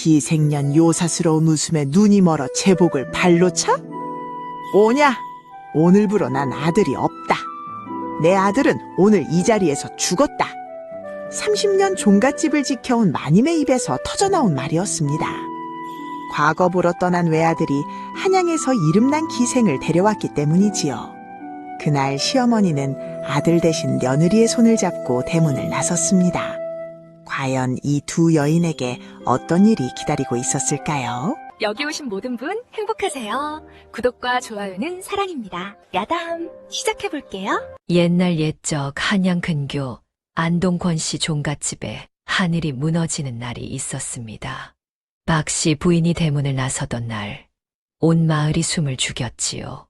희생년 요사스러운 웃음에 눈이 멀어 제복을 발로 차? 오냐? 오늘부로 난 아들이 없다. 내 아들은 오늘 이 자리에서 죽었다. 30년 종갓집을 지켜온 마님의 입에서 터져나온 말이었습니다. 과거 보러 떠난 외아들이 한양에서 이름난 기생을 데려왔기 때문이지요. 그날 시어머니는 아들 대신 며느리의 손을 잡고 대문을 나섰습니다. 과연 이 두 여인에게 어떤 일이 기다리고 있었을까요? 여기 오신 모든 분 행복하세요. 구독과 좋아요는 사랑입니다. 야담 시작해볼게요. 옛날 옛적 한양 근교 안동권 씨 종갓집에 하늘이 무너지는 날이 있었습니다. 박 씨 부인이 대문을 나서던 날, 온 마을이 숨을 죽였지요.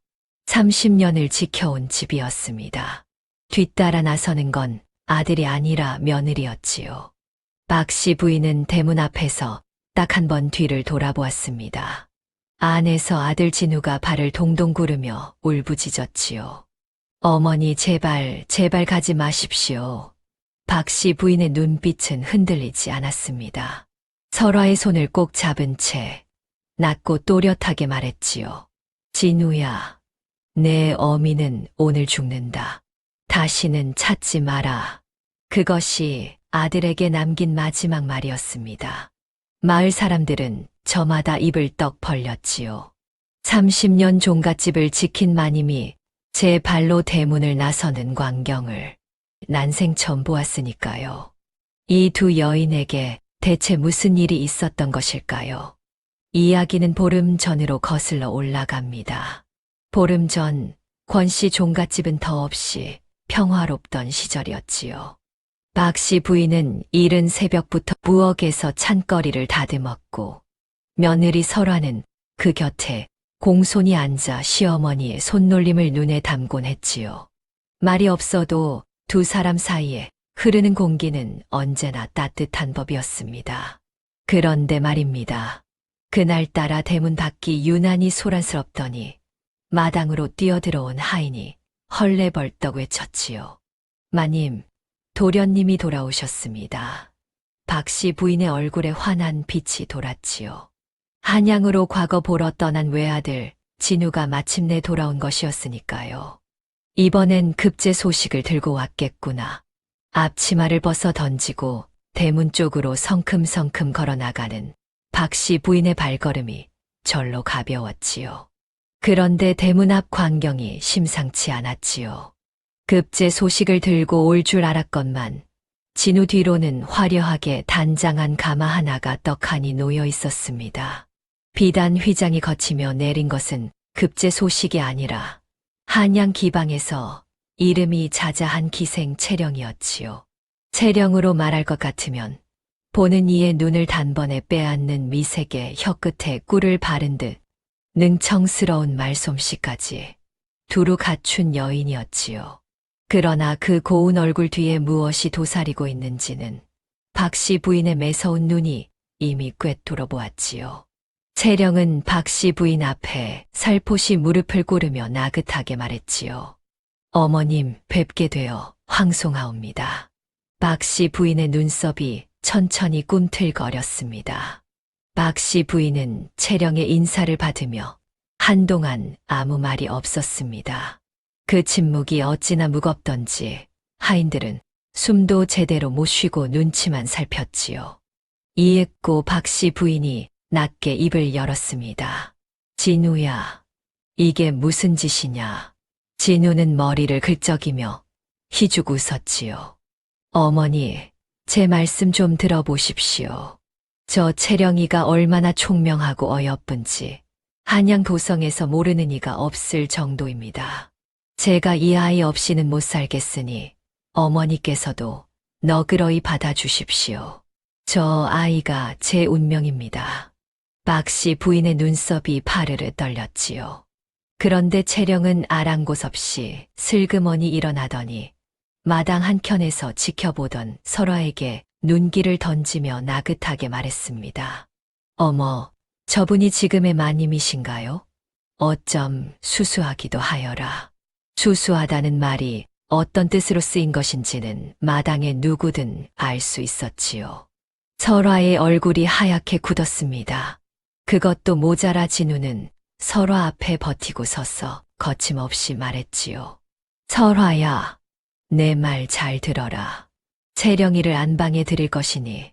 30년을 지켜온 집이었습니다. 뒤따라 나서는 건 아들이 아니라 며느리였지요. 박 씨 부인은 대문 앞에서 딱 한 번 뒤를 돌아보았습니다. 안에서 아들 진우가 발을 동동 구르며 울부짖었지요. 어머니 제발 가지 마십시오. 박 씨 부인의 눈빛은 흔들리지 않았습니다. 설화의 손을 꼭 잡은 채 낮고 또렷하게 말했지요. 진우야, 내 어미는 오늘 죽는다. 다시는 찾지 마라. 그것이 아들에게 남긴 마지막 말이었습니다. 마을 사람들은 저마다 입을 떡 벌렸지요. 30년 종갓집을 지킨 마님이 제 발로 대문을 나서는 광경을 난생 처음 보았으니까요. 이 두 여인에게 대체 무슨 일이 있었던 것일까요? 이야기는 보름 전으로 거슬러 올라갑니다. 보름 전, 권 씨 종갓집은 더없이 평화롭던 시절이었지요. 박 씨 부인은 이른 새벽부터 부엌에서 찬거리를 다듬었고, 며느리 설화는 그 곁에 공손히 앉아 시어머니의 손놀림을 눈에 담곤 했지요. 말이 없어도 두 사람 사이에 흐르는 공기는 언제나 따뜻한 법이었습니다. 그런데 말입니다. 그날따라 대문 밖이 유난히 소란스럽더니 마당으로 뛰어들어온 하인이 헐레벌떡 외쳤지요. 마님, 도련님이 돌아오셨습니다. 박 씨 부인의 얼굴에 환한 빛이 돌았지요. 한양으로 과거 보러 떠난 외아들 진우가 마침내 돌아온 것이었으니까요. 이번엔 급제 소식을 들고 왔겠구나. 앞치마를 벗어 던지고 대문 쪽으로 성큼성큼 걸어나가는 박 씨 부인의 발걸음이 절로 가벼웠지요. 그런데 대문 앞 광경이 심상치 않았지요. 급제 소식을 들고 올 줄 알았건만 진우 뒤로는 화려하게 단장한 가마 하나가 떡하니 놓여 있었습니다. 비단 휘장이 거치며 내린 것은 급제 소식이 아니라 한양 기방에서 이름이 자자한 기생 채령이었지요. 채령으로 말할 것 같으면 보는 이의 눈을 단번에 빼앗는 미색의 혀끝에 꿀을 바른 듯 능청스러운 말솜씨까지 두루 갖춘 여인이었지요. 그러나 그 고운 얼굴 뒤에 무엇이 도사리고 있는지는 박 씨 부인의 매서운 눈이 이미 꿰뚫어 보았지요. 채령은 박 씨 부인 앞에 살포시 무릎을 꿇으며 나긋하게 말했지요. 어머님 뵙게 되어 황송하옵니다. 박 씨 부인의 눈썹이 천천히 꿈틀거렸습니다. 박 씨 부인은 채령의 인사를 받으며 한동안 아무 말이 없었습니다. 그 침묵이 어찌나 무겁던지 하인들은 숨도 제대로 못 쉬고 눈치만 살폈지요. 이윽고 박 씨 부인이 낮게 입을 열었습니다. 진우야, 이게 무슨 짓이냐? 진우는 머리를 긁적이며 희죽 웃었지요. 어머니, 제 말씀 좀 들어보십시오. 저 채령이가 얼마나 총명하고 어여쁜지 한양 도성에서 모르는 이가 없을 정도입니다. 제가 이 아이 없이는 못 살겠으니 어머니께서도 너그러이 받아주십시오. 저 아이가 제 운명입니다. 박 씨 부인의 눈썹이 파르르 떨렸지요. 그런데 채령은 아랑곳 없이 슬그머니 일어나더니 마당 한켠에서 지켜보던 설화에게 눈길을 던지며 나긋하게 말했습니다. 어머, 저분이 지금의 마님이신가요? 어쩜 수수하기도 하여라. 수수하다는 말이 어떤 뜻으로 쓰인 것인지는 마당의 누구든 알 수 있었지요. 설화의 얼굴이 하얗게 굳었습니다. 그것도 모자라 진우는 설화 앞에 버티고 서서 거침없이 말했지요. 설화야, 내 말 잘 들어라. 채령이를 안방에 들일 것이니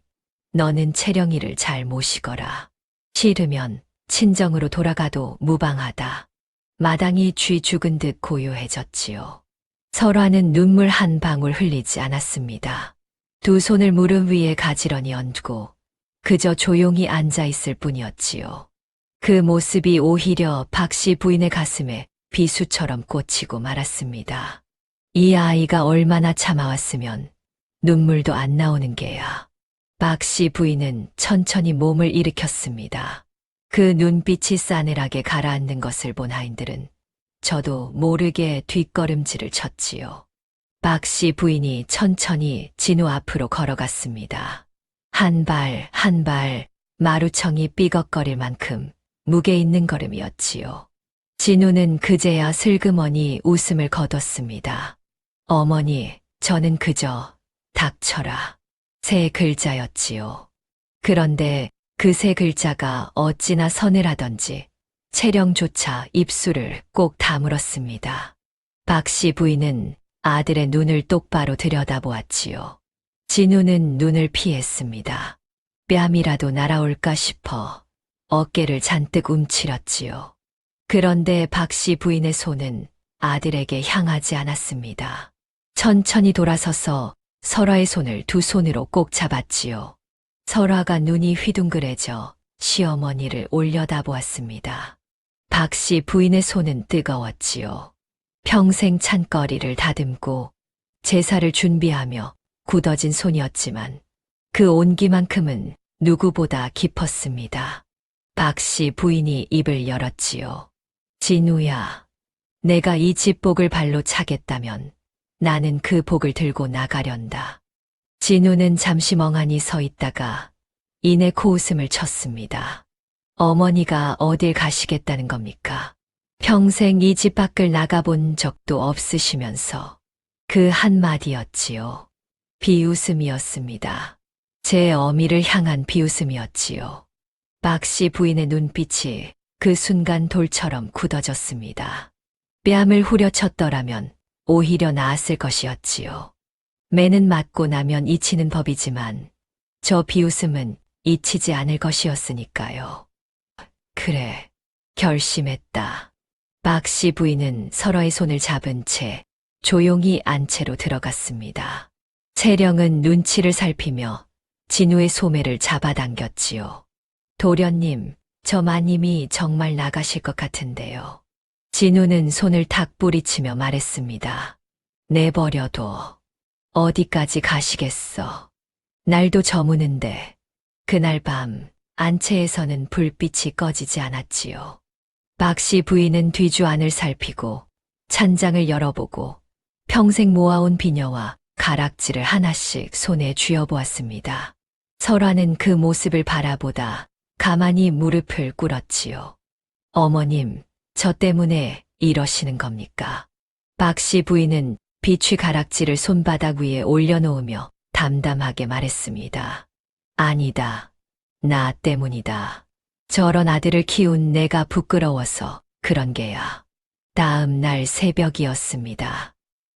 너는 채령이를 잘 모시거라. 싫으면 친정으로 돌아가도 무방하다. 마당이 쥐 죽은 듯 고요해졌지요. 설화는 눈물 한 방울 흘리지 않았습니다. 두 손을 무릎 위에 가지런히 얹고 그저 조용히 앉아 있을 뿐이었지요. 그 모습이 오히려 박씨 부인의 가슴에 비수처럼 꽂히고 말았습니다. 이 아이가 얼마나 참아왔으면 눈물도 안 나오는 게야. 박씨 부인은 천천히 몸을 일으켰습니다. 그 눈빛이 싸늘하게 가라앉는 것을 본 하인들은 저도 모르게 뒷걸음질을 쳤지요. 박씨 부인이 천천히 진우 앞으로 걸어갔습니다. 한 발 한 발 마루청이 삐걱거릴 만큼 무게 있는 걸음이었지요. 진우는 그제야 슬그머니 웃음을 거뒀습니다. 어머니, 저는 그저 닥쳐라. 세 글자였지요. 그런데 그 세 글자가 어찌나 서늘하던지 채령조차 입술을 꼭 다물었습니다. 박씨 부인은 아들의 눈을 똑바로 들여다보았지요. 진우는 눈을 피했습니다. 뺨이라도 날아올까 싶어 어깨를 잔뜩 움츠렸지요. 그런데 박씨 부인의 손은 아들에게 향하지 않았습니다. 천천히 돌아서서 설화의 손을 두 손으로 꼭 잡았지요. 설화가 눈이 휘둥그레져 시어머니를 올려다보았습니다. 박씨 부인의 손은 뜨거웠지요. 평생 찬거리를 다듬고 제사를 준비하며 굳어진 손이었지만 그 온기만큼은 누구보다 깊었습니다. 박씨 부인이 입을 열었지요. 진우야, 내가 이 집 복을 발로 차겠다면 나는 그 복을 들고 나가련다. 진우는 잠시 멍하니 서 있다가 이내 코웃음을 쳤습니다. 어머니가 어딜 가시겠다는 겁니까? 평생 이 집 밖을 나가본 적도 없으시면서 그 한마디였지요. 비웃음이었습니다. 제 어미를 향한 비웃음이었지요. 박씨 부인의 눈빛이 그 순간 돌처럼 굳어졌습니다. 뺨을 후려쳤더라면 오히려 나았을 것이었지요. 매는 맞고 나면 잊히는 법이지만 저 비웃음은 잊히지 않을 것이었으니까요. 그래, 결심했다. 박씨 부인은 설화의 손을 잡은 채 조용히 안채로 들어갔습니다. 채령은 눈치를 살피며 진우의 소매를 잡아당겼지요. 도련님, 저 마님이 정말 나가실 것 같은데요. 진우는 손을 탁 뿌리치며 말했습니다. 내버려둬. 어디까지 가시겠어. 날도 저무는데 그날 밤 안채에서는 불빛이 꺼지지 않았지요. 박씨 부인은 뒤주 안을 살피고 찬장을 열어보고 평생 모아온 비녀와 가락지를 하나씩 손에 쥐어보았습니다. 설화는 그 모습을 바라보다 가만히 무릎을 꿇었지요. 어머님, 저 때문에 이러시는 겁니까? 박씨 부인은 비취 가락지를 손바닥 위에 올려놓으며 담담하게 말했습니다. 아니다. 나 때문이다. 저런 아들을 키운 내가 부끄러워서 그런 게야. 다음 날 새벽이었습니다.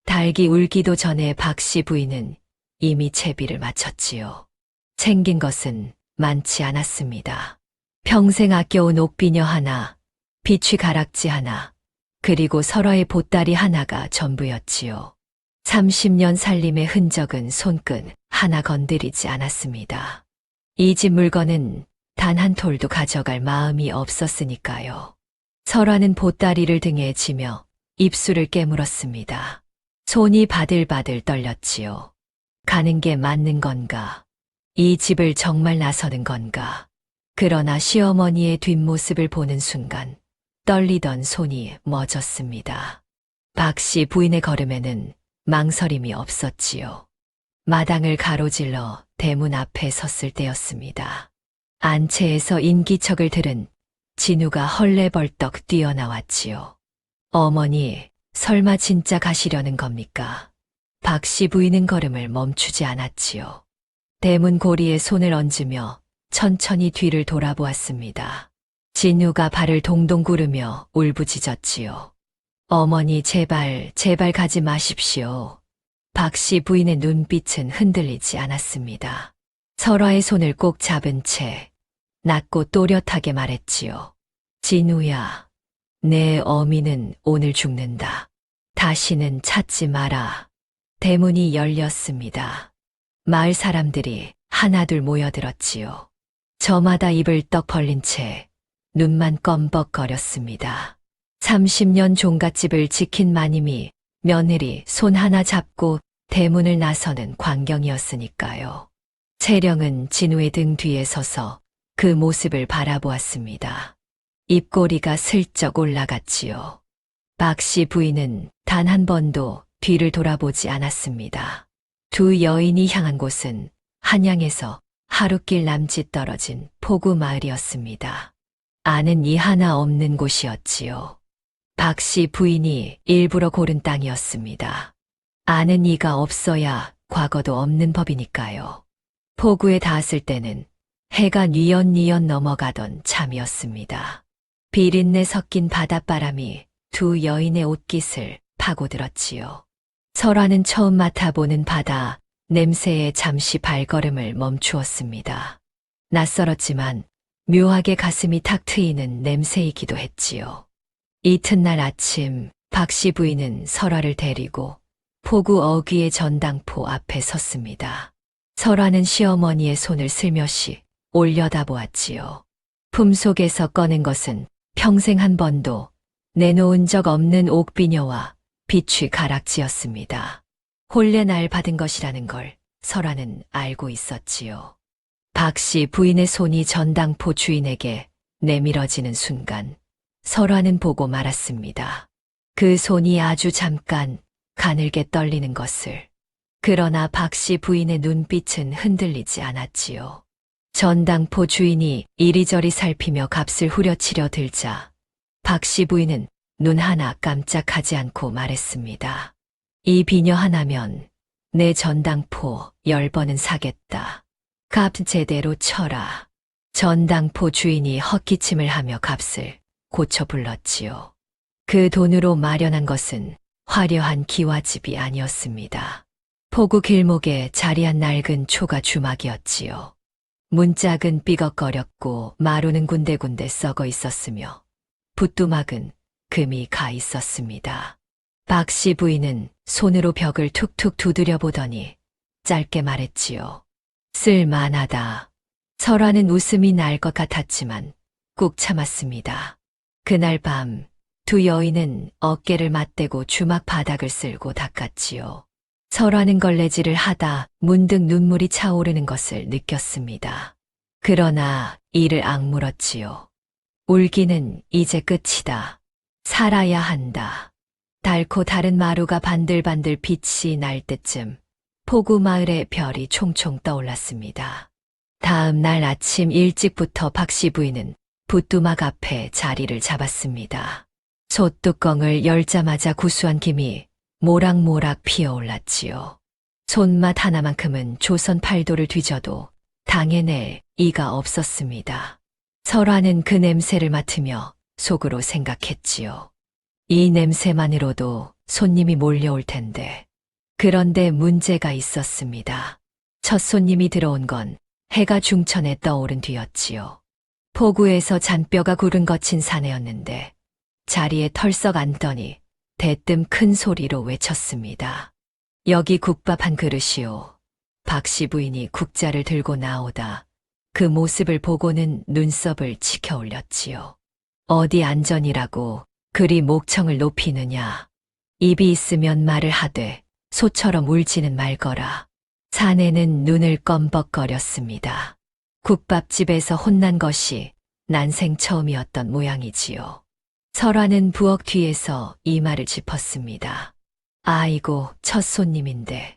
닭이 울기도 전에 박씨 부인은 이미 채비를 마쳤지요. 챙긴 것은 많지 않았습니다. 평생 아껴온 옥비녀 하나, 비취 가락지 하나, 그리고 설화의 보따리 하나가 전부였지요. 30년 살림의 흔적은 손끝 하나 건드리지 않았습니다. 이 집 물건은 단 한 톨도 가져갈 마음이 없었으니까요. 설화는 보따리를 등에 지며 입술을 깨물었습니다. 손이 바들바들 떨렸지요. 가는 게 맞는 건가? 이 집을 정말 나서는 건가? 그러나 시어머니의 뒷모습을 보는 순간 떨리던 손이 멎었습니다. 박씨 부인의 걸음에는 망설임이 없었지요. 마당을 가로질러 대문 앞에 섰을 때였습니다. 안채에서 인기척을 들은 진우가 헐레벌떡 뛰어나왔지요. 어머니, 설마 진짜 가시려는 겁니까? 박씨 부인은 걸음을 멈추지 않았지요. 대문 고리에 손을 얹으며 천천히 뒤를 돌아보았습니다. 진우가 발을 동동 구르며 울부짖었지요. 어머니 제발 가지 마십시오. 박씨 부인의 눈빛은 흔들리지 않았습니다. 설화의 손을 꼭 잡은 채 낮고 또렷하게 말했지요. 진우야, 내 어미는 오늘 죽는다. 다시는 찾지 마라. 대문이 열렸습니다. 마을 사람들이 하나둘 모여들었지요. 저마다 입을 떡 벌린 채 눈만 껌벅거렸습니다. 30년 종갓집을 지킨 마님이 며느리 손 하나 잡고 대문을 나서는 광경이었으니까요. 채령은 진우의 등 뒤에 서서 그 모습을 바라보았습니다. 입꼬리가 슬쩍 올라갔지요. 박씨 부인은 단 한 번도 뒤를 돌아보지 않았습니다. 두 여인이 향한 곳은 한양에서 하루길 남짓 떨어진 포구 마을이었습니다. 아는 이 하나 없는 곳이었지요. 박씨 부인이 일부러 고른 땅이었습니다. 아는 이가 없어야 과거도 없는 법이니까요. 포구에 닿았을 때는 해가 뉘엿뉘엿 넘어가던 참이었습니다. 비린내 섞인 바닷바람이 두 여인의 옷깃을 파고들었지요. 설화는 처음 맡아보는 바다 냄새에 잠시 발걸음을 멈추었습니다. 낯설었지만 묘하게 가슴이 탁 트이는 냄새이기도 했지요. 이튿날 아침 박씨 부인은 설화를 데리고 포구 어귀의 전당포 앞에 섰습니다. 설화는 시어머니의 손을 슬며시 올려다보았지요. 품속에서 꺼낸 것은 평생 한 번도 내놓은 적 없는 옥비녀와 비취 가락지였습니다. 혼례 날 받은 것이라는 걸 설화는 알고 있었지요. 박씨 부인의 손이 전당포 주인에게 내밀어지는 순간 설화는 보고 말았습니다. 그 손이 아주 잠깐 가늘게 떨리는 것을. 그러나 박씨 부인의 눈빛은 흔들리지 않았지요. 전당포 주인이 이리저리 살피며 값을 후려치려 들자 박씨 부인은 눈 하나 깜짝하지 않고 말했습니다. 이 비녀 하나면 내 전당포 10번은 사겠다. 값 제대로 쳐라. 전당포 주인이 헛기침을 하며 값을 고쳐 불렀지요. 그 돈으로 마련한 것은 화려한 기와집이 아니었습니다. 포구 길목에 자리한 낡은 초가 주막이었지요. 문짝은 삐걱거렸고 마루는 군데군데 썩어 있었으며 붓두막은 금이 가 있었습니다. 박씨 부인은 손으로 벽을 툭툭 두드려 보더니 짧게 말했지요. 쓸만하다. 설화는 웃음이 날 것 같았지만 꾹 참았습니다. 그날 밤 두 여인은 어깨를 맞대고 주막 바닥을 쓸고 닦았지요. 설화는 걸레질을 하다 문득 눈물이 차오르는 것을 느꼈습니다. 그러나 이를 악물었지요. 울기는 이제 끝이다. 살아야 한다. 닳고 다른 마루가 반들반들 빛이 날 때쯤 포구 마을의 별이 총총 떠올랐습니다. 다음 날 아침 일찍부터 박씨 부인은 붓두막 앞에 자리를 잡았습니다. 솥뚜껑을 열자마자 구수한 김이 모락모락 피어올랐지요. 손맛 하나만큼은 조선 팔도를 뒤져도 당해낼 이가 없었습니다. 설화는 그 냄새를 맡으며 속으로 생각했지요. 이 냄새만으로도 손님이 몰려올 텐데. 그런데 문제가 있었습니다. 첫 손님이 들어온 건 해가 중천에 떠오른 뒤였지요. 포구에서 잔뼈가 구른 거친 사내였는데 자리에 털썩 앉더니 대뜸 큰 소리로 외쳤습니다. 여기 국밥 한 그릇이오. 박씨 부인이 국자를 들고 나오다 그 모습을 보고는 눈썹을 치켜 올렸지요. 어디 안전이라고 그리 목청을 높이느냐. 입이 있으면 말을 하되 소처럼 울지는 말거라. 사내는 눈을 껌벅거렸습니다. 국밥집에서 혼난 것이 난생 처음이었던 모양이지요. 설화는 부엌 뒤에서 이마를 짚었습니다. 아이고, 첫 손님인데.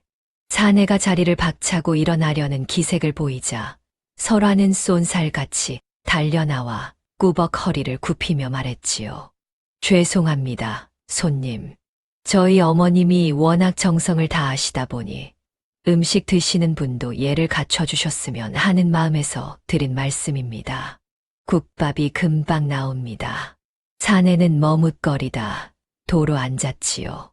사내가 자리를 박차고 일어나려는 기색을 보이자 설화는 쏜살같이 달려나와 꾸벅 허리를 굽히며 말했지요. 죄송합니다, 손님. 저희 어머님이 워낙 정성을 다하시다 보니 음식 드시는 분도 예를 갖춰주셨으면 하는 마음에서 드린 말씀입니다. 국밥이 금방 나옵니다. 사내는 머뭇거리다 도로 앉았지요.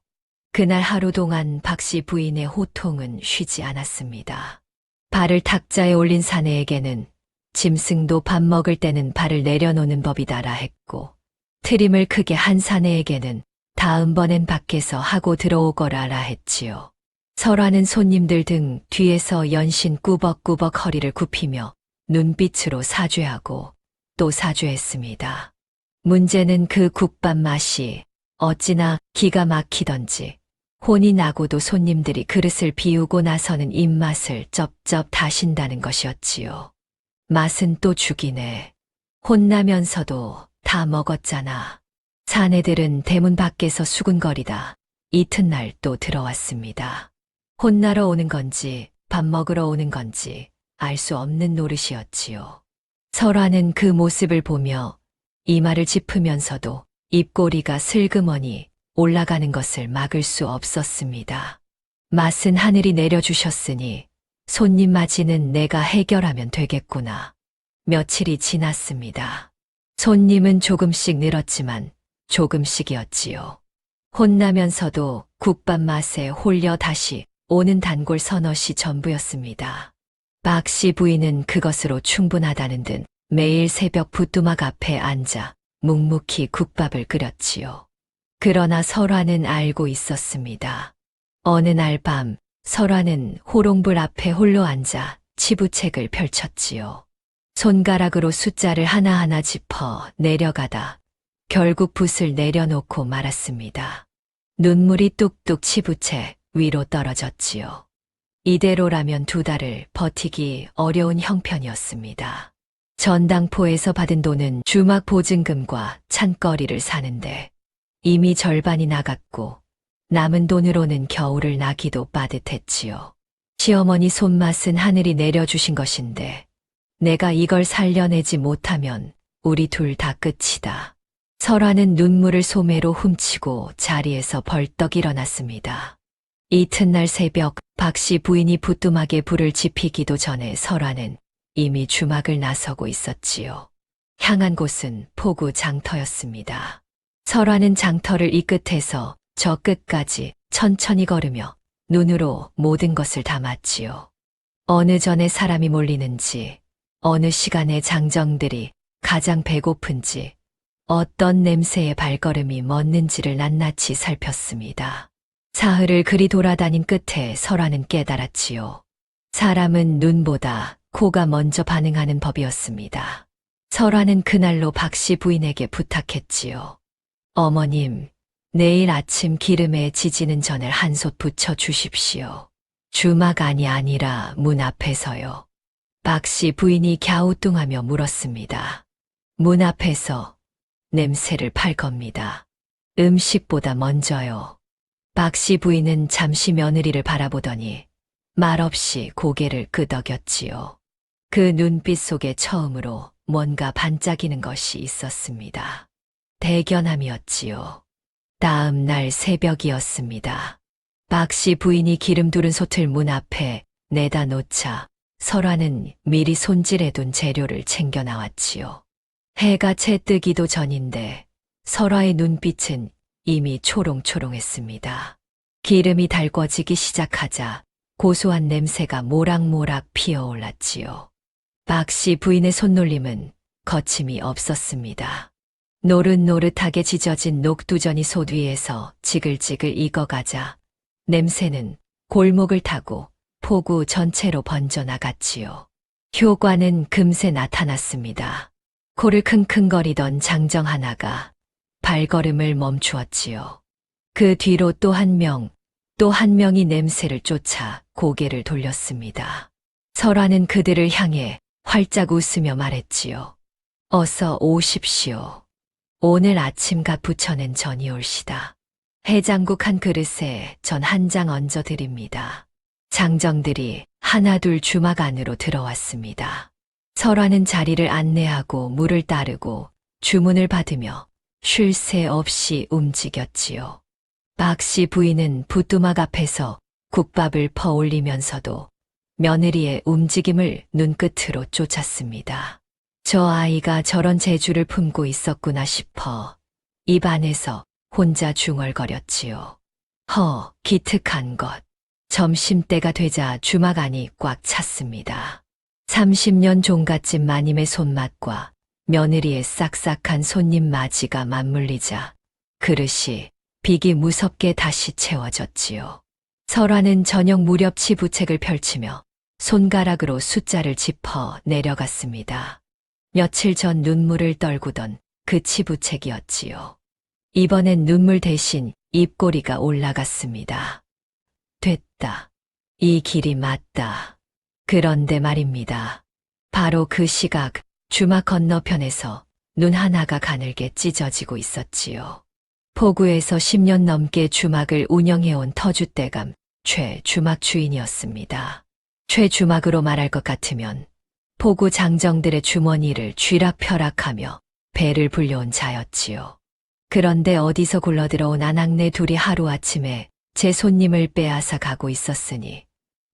그날 하루 동안 박씨 부인의 호통은 쉬지 않았습니다. 발을 탁자에 올린 사내에게는 짐승도 밥 먹을 때는 발을 내려놓는 법이다라 했고, 트림을 크게 한 사내에게는 다음번엔 밖에서 하고 들어오거라라 했지요. 설하는 손님들 등 뒤에서 연신 꾸벅꾸벅 허리를 굽히며 눈빛으로 사죄하고 또 사죄했습니다. 문제는 그 국밥 맛이 어찌나 기가 막히던지 혼이 나고도 손님들이 그릇을 비우고 나서는 입맛을 쩝쩝 다신다는 것이었지요. 맛은 또 죽이네. 혼나면서도 다 먹었잖아. 사내들은 대문 밖에서 수군거리다 이튿날 또 들어왔습니다. 혼나러 오는 건지 밥 먹으러 오는 건지 알 수 없는 노릇이었지요. 설화는 그 모습을 보며 이마를 짚으면서도 입꼬리가 슬그머니 올라가는 것을 막을 수 없었습니다. 맛은 하늘이 내려주셨으니 손님 맞이는 내가 해결하면 되겠구나. 며칠이 지났습니다. 손님은 조금씩 늘었지만 조금씩이었지요. 혼나면서도 국밥 맛에 홀려 다시 오는 단골 서너시 전부였습니다. 박씨 부인은 그것으로 충분하다는 듯 매일 새벽 부뚜막 앞에 앉아 묵묵히 국밥을 끓였지요. 그러나 설화는 알고 있었습니다. 어느 날 밤 설화는 호롱불 앞에 홀로 앉아 치부책을 펼쳤지요. 손가락으로 숫자를 하나하나 짚어 내려가다 결국 붓을 내려놓고 말았습니다. 눈물이 뚝뚝 치부채 위로 떨어졌지요. 이대로라면 2달을 버티기 어려운 형편이었습니다. 전당포에서 받은 돈은 주막 보증금과 찬거리를 사는데 이미 절반이 나갔고 남은 돈으로는 겨울을 나기도 빠듯했지요. 시어머니 손맛은 하늘이 내려주신 것인데 내가 이걸 살려내지 못하면 우리 둘 다 끝이다. 설화는 눈물을 소매로 훔치고 자리에서 벌떡 일어났습니다. 이튿날 새벽 박씨 부인이 부뚜막에 불을 지피기도 전에 설화는 이미 주막을 나서고 있었지요. 향한 곳은 포구 장터였습니다. 설화는 장터를 이 끝에서 저 끝까지 천천히 걸으며 눈으로 모든 것을 담았지요. 어느 전에 사람이 몰리는지, 어느 시간에 장정들이 가장 배고픈지, 어떤 냄새의 발걸음이 멎는지를 낱낱이 살폈습니다. 사흘을 그리 돌아다닌 끝에 설화는 깨달았지요. 사람은 눈보다 코가 먼저 반응하는 법이었습니다. 설화는 그날로 박씨 부인에게 부탁했지요. 어머님, 내일 아침 기름에 지지는 전을 한솥 부쳐 주십시오. 주막 안이 아니라 문 앞에서요. 박씨 부인이 갸우뚱하며 물었습니다. 문 앞에서 냄새를 팔 겁니다. 음식보다 먼저요. 박씨 부인은 잠시 며느리를 바라보더니 말없이 고개를 끄덕였지요. 그 눈빛 속에 처음으로 뭔가 반짝이는 것이 있었습니다. 대견함이었지요. 다음 날 새벽이었습니다. 박씨 부인이 기름 두른 솥을 문 앞에 내다 놓자 설화는 미리 손질해둔 재료를 챙겨 나왔지요. 해가 채 뜨기도 전인데 설화의 눈빛은 이미 초롱초롱했습니다. 기름이 달궈지기 시작하자 고소한 냄새가 모락모락 피어올랐지요. 박씨 부인의 손놀림은 거침이 없었습니다. 노릇노릇하게 지져진 녹두전이 솥 위에서 지글지글 익어가자 냄새는 골목을 타고 포구 전체로 번져나갔지요. 효과는 금세 나타났습니다. 코를 킁킁거리던 장정 하나가 발걸음을 멈추었지요. 그 뒤로 또 한 명이 냄새를 쫓아 고개를 돌렸습니다. 설화는 그들을 향해 활짝 웃으며 말했지요. 어서 오십시오. 오늘 아침갓 부쳐낸 전이 올시다. 해장국 한 그릇에 전 한 장 얹어 드립니다. 장정들이 하나둘 주막 안으로 들어왔습니다. 설화는 자리를 안내하고 물을 따르고 주문을 받으며 쉴 새 없이 움직였지요. 박씨 부인은 부뚜막 앞에서 국밥을 퍼올리면서도 며느리의 움직임을 눈끝으로 쫓았습니다. 저 아이가 저런 재주를 품고 있었구나 싶어 입 안에서 혼자 중얼거렸지요. 기특한 것. 점심때가 되자 주막 안이 꽉 찼습니다. 30년 종갓집 마님의 손맛과 며느리의 싹싹한 손님 맞이가 맞물리자 그릇이 비기 무섭게 다시 채워졌지요. 설화는 저녁 무렵 치부책을 펼치며 손가락으로 숫자를 짚어 내려갔습니다. 며칠 전 눈물을 떨구던 그 치부책이었지요. 이번엔 눈물 대신 입꼬리가 올라갔습니다. 됐다. 이 길이 맞다. 그런데 말입니다. 바로 그 시각 주막 건너편에서 눈 하나가 가늘게 찢어지고 있었지요. 포구에서 10년 넘게 주막을 운영해온 터줏대감 최 주막 주인이었습니다. 최 주막으로 말할 것 같으면 포구 장정들의 주머니를 쥐락펴락하며 배를 불려온 자였지요. 그런데 어디서 굴러들어온 아낙네 둘이 하루아침에 제 손님을 빼앗아 가고 있었으니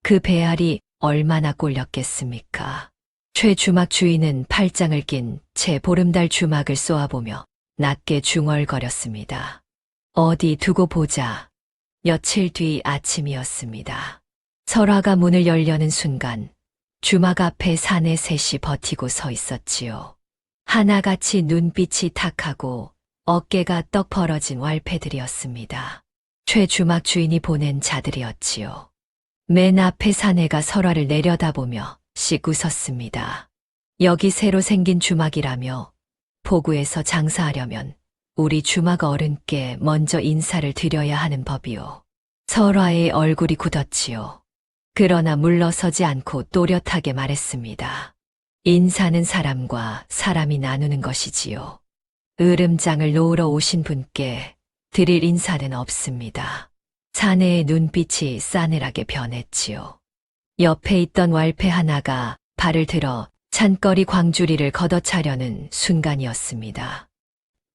그 배알이 얼마나 꼴렸겠습니까? 최 주막 주인은 팔짱을 낀 제 보름달 주막을 쏘아보며 낮게 중얼거렸습니다. 어디 두고 보자. 며칠 뒤 아침이었습니다. 설화가 문을 열려는 순간 주막 앞에 사내 셋이 버티고 서 있었지요. 하나같이 눈빛이 탁하고 어깨가 떡 벌어진 왈패들이었습니다. 최 주막 주인이 보낸 자들이었지요. 맨 앞에 사내가 설화를 내려다보며 씩 웃었습니다. 여기 새로 생긴 주막이라며 포구에서 장사하려면 우리 주막 어른께 먼저 인사를 드려야 하는 법이오. 설화의 얼굴이 굳었지요. 그러나 물러서지 않고 또렷하게 말했습니다. 인사는 사람과 사람이 나누는 것이지요. 으름장을 놓으러 오신 분께 드릴 인사는 없습니다. 사내의 눈빛이 싸늘하게 변했지요. 옆에 있던 왈패 하나가 발을 들어 찬거리 광주리를 걷어차려는 순간이었습니다.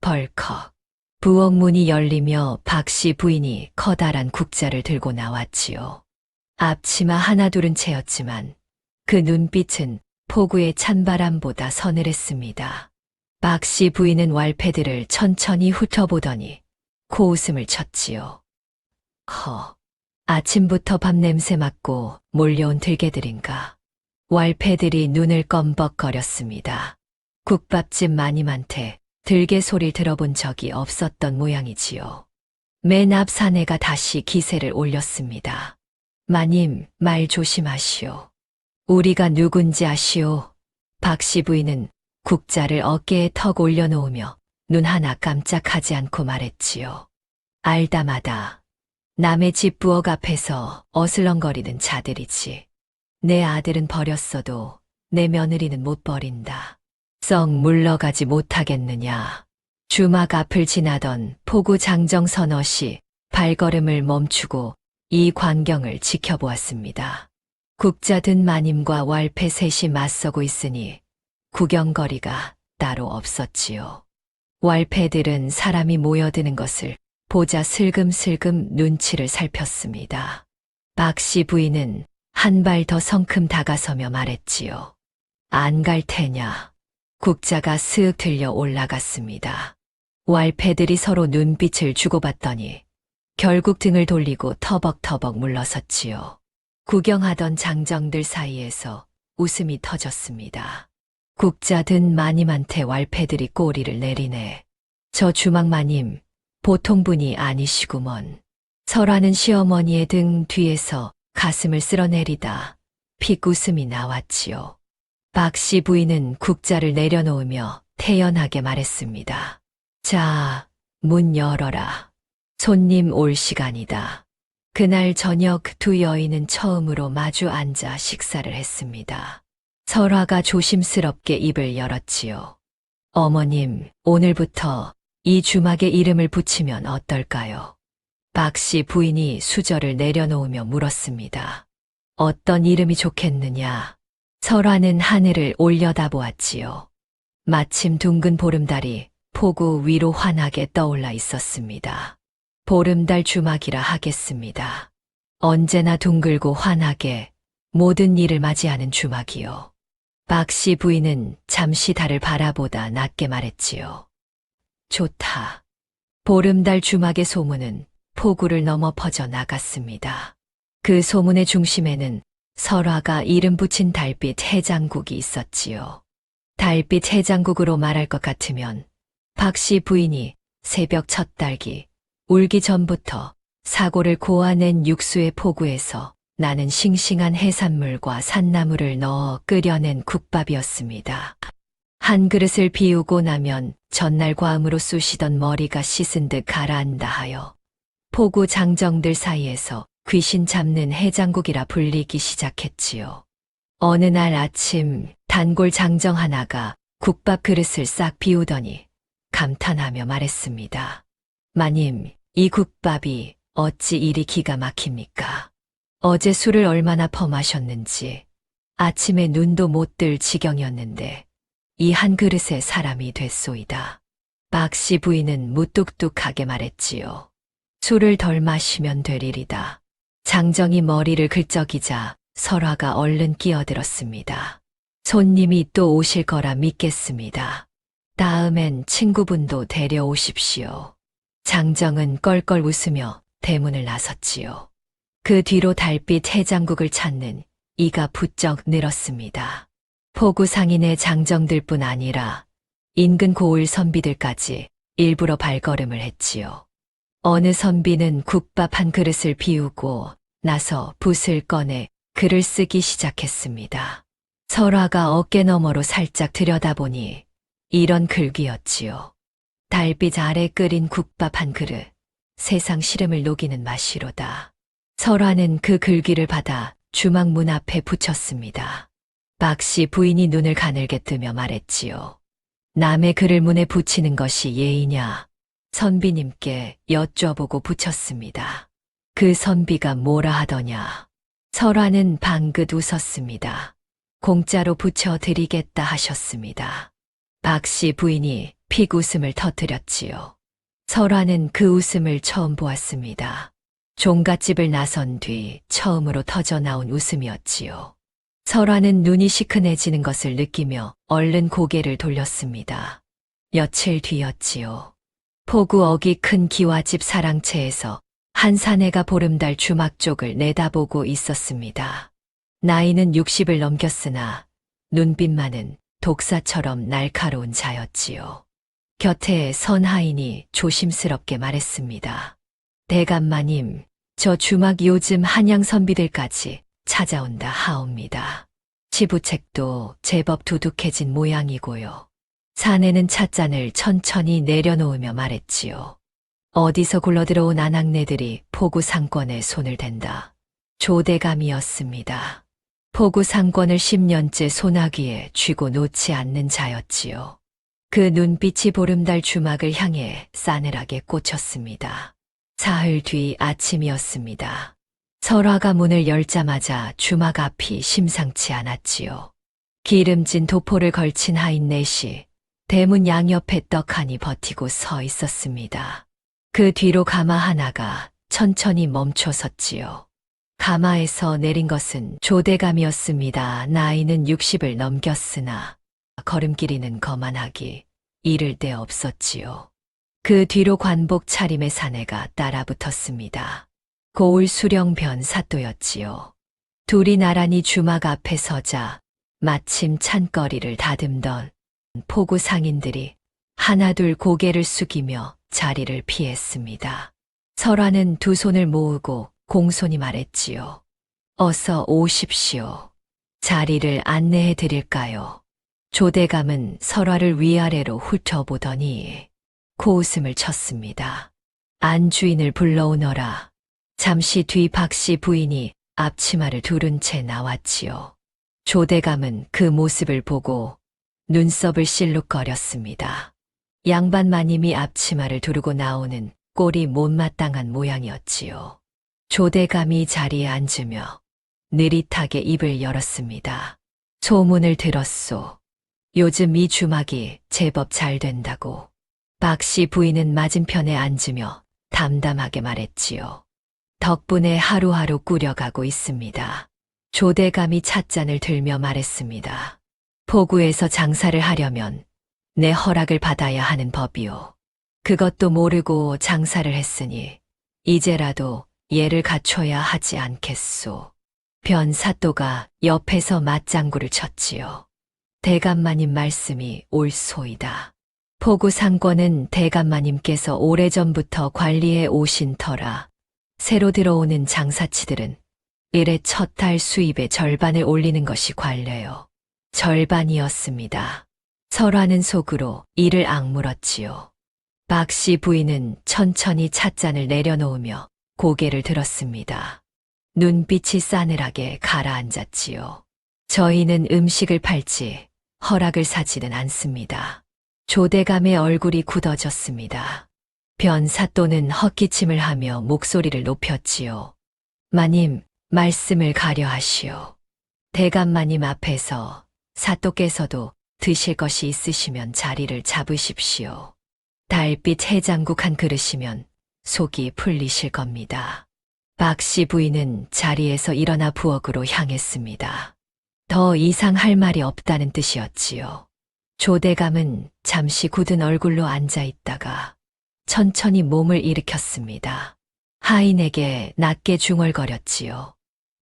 벌컥. 부엌 문이 열리며 박씨 부인이 커다란 국자를 들고 나왔지요. 앞치마 하나 두른 채였지만 그 눈빛은 포구의 찬바람보다 서늘했습니다. 박씨 부인은 왈패들을 천천히 훑어보더니 코웃음을 쳤지요. 아침부터 밥 냄새 맡고 몰려온 들개들인가. 왈패들이 눈을 껌벅거렸습니다. 국밥집 마님한테 들개 소리를 들어본 적이 없었던 모양이지요. 맨 앞 사내가 다시 기세를 올렸습니다. 마님, 말 조심하시오. 우리가 누군지 아시오? 박씨 부인은 국자를 어깨에 턱 올려놓으며 눈 하나 깜짝하지 않고 말했지요. 알다마다 남의 집 부엌 앞에서 어슬렁거리는 자들이지. 내 아들은 버렸어도 내 며느리는 못 버린다. 썩 물러가지 못하겠느냐. 주막 앞을 지나던 포구 장정 서너시 발걸음을 멈추고 이 광경을 지켜보았습니다. 국자 든 마님과 왈패 셋이 맞서고 있으니 구경거리가 따로 없었지요. 왈패들은 사람이 모여드는 것을 보자 슬금슬금 눈치를 살폈습니다. 박씨 부인은 한 발 더 성큼 다가서며 말했지요. 안 갈 테냐. 국자가 쓱 들려 올라갔습니다. 왈패들이 서로 눈빛을 주고받더니 결국 등을 돌리고 터벅터벅 물러섰지요. 구경하던 장정들 사이에서 웃음이 터졌습니다. 국자 든 마님한테 왈패들이 꼬리를 내리네. 저 주막 마님, 보통 분이 아니시구먼. 설화는 시어머니의 등 뒤에서 가슴을 쓸어내리다 픽 웃음이 나왔지요. 박씨 부인은 국자를 내려놓으며 태연하게 말했습니다. 자, 문 열어라. 손님 올 시간이다. 그날 저녁 두 여인은 처음으로 마주 앉아 식사를 했습니다. 설화가 조심스럽게 입을 열었지요. 어머님, 오늘부터 이 주막에 이름을 붙이면 어떨까요? 박씨 부인이 수저를 내려놓으며 물었습니다. 어떤 이름이 좋겠느냐? 설화는 하늘을 올려다보았지요. 마침 둥근 보름달이 포구 위로 환하게 떠올라 있었습니다. 보름달 주막이라 하겠습니다. 언제나 둥글고 환하게 모든 일을 맞이하는 주막이요. 박씨 부인은 잠시 달을 바라보다 낮게 말했지요. 좋다. 보름달 주막의 소문은 포구를 넘어 퍼져 나갔습니다. 그 소문의 중심에는 설화가 이름 붙인 달빛 해장국이 있었지요. 달빛 해장국으로 말할 것 같으면 박씨 부인이 새벽 첫 달기 울기 전부터 사고를 고아낸 육수의 포구에서 나는 싱싱한 해산물과 산나물을 넣어 끓여낸 국밥이었습니다. 한 그릇을 비우고 나면 전날 과음으로 쑤시던 머리가 씻은 듯 가라앉아 하여 포구 장정들 사이에서 귀신 잡는 해장국이라 불리기 시작했지요. 어느 날 아침 단골 장정 하나가 국밥 그릇을 싹 비우더니 감탄하며 말했습니다. 마님, 이 국밥이 어찌 이리 기가 막힙니까? 어제 술을 얼마나 퍼마셨는지 아침에 눈도 못 뜰 지경이었는데 이 한 그릇에 사람이 됐소이다. 박씨 부인은 무뚝뚝하게 말했지요. 술을 덜 마시면 될 일이다. 장정이 머리를 긁적이자 설화가 얼른 끼어들었습니다. 손님이 또 오실 거라 믿겠습니다. 다음엔 친구분도 데려오십시오. 장정은 껄껄 웃으며 대문을 나섰지요. 그 뒤로 달빛 해장국을 찾는 이가 부쩍 늘었습니다. 포구 상인의 장정들뿐 아니라 인근 고을 선비들까지 일부러 발걸음을 했지요. 어느 선비는 국밥 한 그릇을 비우고 나서 붓을 꺼내 글을 쓰기 시작했습니다. 설화가 어깨 너머로 살짝 들여다보니 이런 글귀였지요. 달빛 아래 끓인 국밥 한 그릇, 세상 시름을 녹이는 맛이로다. 설화는 그 글귀를 받아 주막 문 앞에 붙였습니다. 박씨 부인이 눈을 가늘게 뜨며 말했지요. 남의 글을 문에 붙이는 것이 예의냐? 선비님께 여쭤보고 붙였습니다. 그 선비가 뭐라 하더냐? 설화는 방긋 웃었습니다. 공짜로 붙여드리겠다 하셨습니다. 박씨 부인이 픽 웃음을 터뜨렸지요. 설화는 그 웃음을 처음 보았습니다. 종갓집을 나선 뒤 처음으로 터져나온 웃음이었지요. 설화는 눈이 시큰해지는 것을 느끼며 얼른 고개를 돌렸습니다. 며칠 뒤였지요. 포구 어기 큰 기와집 사랑채에서 한 사내가 보름달 주막 쪽을 내다보고 있었습니다. 나이는 60을 넘겼으나 눈빛만은 독사처럼 날카로운 자였지요. 곁에 선 하인이 조심스럽게 말했습니다. 대감마님, 저 주막 요즘 한양 선비들까지 찾아온다 하옵니다. 치부책도 제법 두둑해진 모양이고요. 사내는 찻잔을 천천히 내려놓으며 말했지요. 어디서 굴러들어온 아낙네들이 포구 상권에 손을 댄다. 조대감이었습니다. 포구 상권을 10년째 소나기에 쥐고 놓지 않는 자였지요. 그 눈빛이 보름달 주막을 향해 싸늘하게 꽂혔습니다. 사흘 뒤 아침이었습니다. 설화가 문을 열자마자 주막 앞이 심상치 않았지요. 기름진 도포를 걸친 하인 넷이 대문 양옆에 떡하니 버티고 서 있었습니다. 그 뒤로 가마 하나가 천천히 멈춰 섰지요. 가마에서 내린 것은 조대감이었습니다. 나이는 60을 넘겼으나 걸음길이는 거만하기 이를 데 없었지요. 그 뒤로 관복 차림의 사내가 따라붙었습니다. 고울 수령변 사또였지요. 둘이 나란히 주막 앞에 서자 마침 찬거리를 다듬던 포구 상인들이 하나둘 고개를 숙이며 자리를 피했습니다. 설화는 두 손을 모으고 공손히 말했지요. 어서 오십시오. 자리를 안내해 드릴까요? 조대감은 설화를 위아래로 훑어보더니 코웃음을 쳤습니다. 안주인을 불러오너라. 잠시 뒤 박씨 부인이 앞치마를 두른 채 나왔지요. 조대감은 그 모습을 보고 눈썹을 실룩거렸습니다. 양반 마님이 앞치마를 두르고 나오는 꼴이 못마땅한 모양이었지요. 조대감이 자리에 앉으며 느릿하게 입을 열었습니다. 소문을 들었소. 요즘 이 주막이 제법 잘 된다고. 박씨 부인은 맞은편에 앉으며 담담하게 말했지요. 덕분에 하루하루 꾸려가고 있습니다. 조대감이 찻잔을 들며 말했습니다. 포구에서 장사를 하려면 내 허락을 받아야 하는 법이오. 그것도 모르고 장사를 했으니 이제라도 예를 갖춰야 하지 않겠소. 변사또가 옆에서 맞장구를 쳤지요. 대감마님 말씀이 옳소이다. 포구 상권은 대감마님께서 오래전부터 관리해 오신 터라 새로 들어오는 장사치들은 일의 첫 달 수입의 절반을 올리는 것이 관례요. 절반이었습니다. 설화는 속으로 이를 악물었지요. 박씨 부인은 천천히 찻잔을 내려놓으며 고개를 들었습니다. 눈빛이 싸늘하게 가라앉았지요. 저희는 음식을 팔지 허락을 사지는 않습니다. 조대감의 얼굴이 굳어졌습니다. 변사또는 헛기침을 하며 목소리를 높였지요. 마님, 말씀을 가려하시오. 대감마님 앞에서 사또께서도 드실 것이 있으시면 자리를 잡으십시오. 달빛 해장국 한 그릇이면 속이 풀리실 겁니다. 박씨 부인은 자리에서 일어나 부엌으로 향했습니다. 더 이상 할 말이 없다는 뜻이었지요. 조대감은 잠시 굳은 얼굴로 앉아 있다가 천천히 몸을 일으켰습니다. 하인에게 낮게 중얼거렸지요.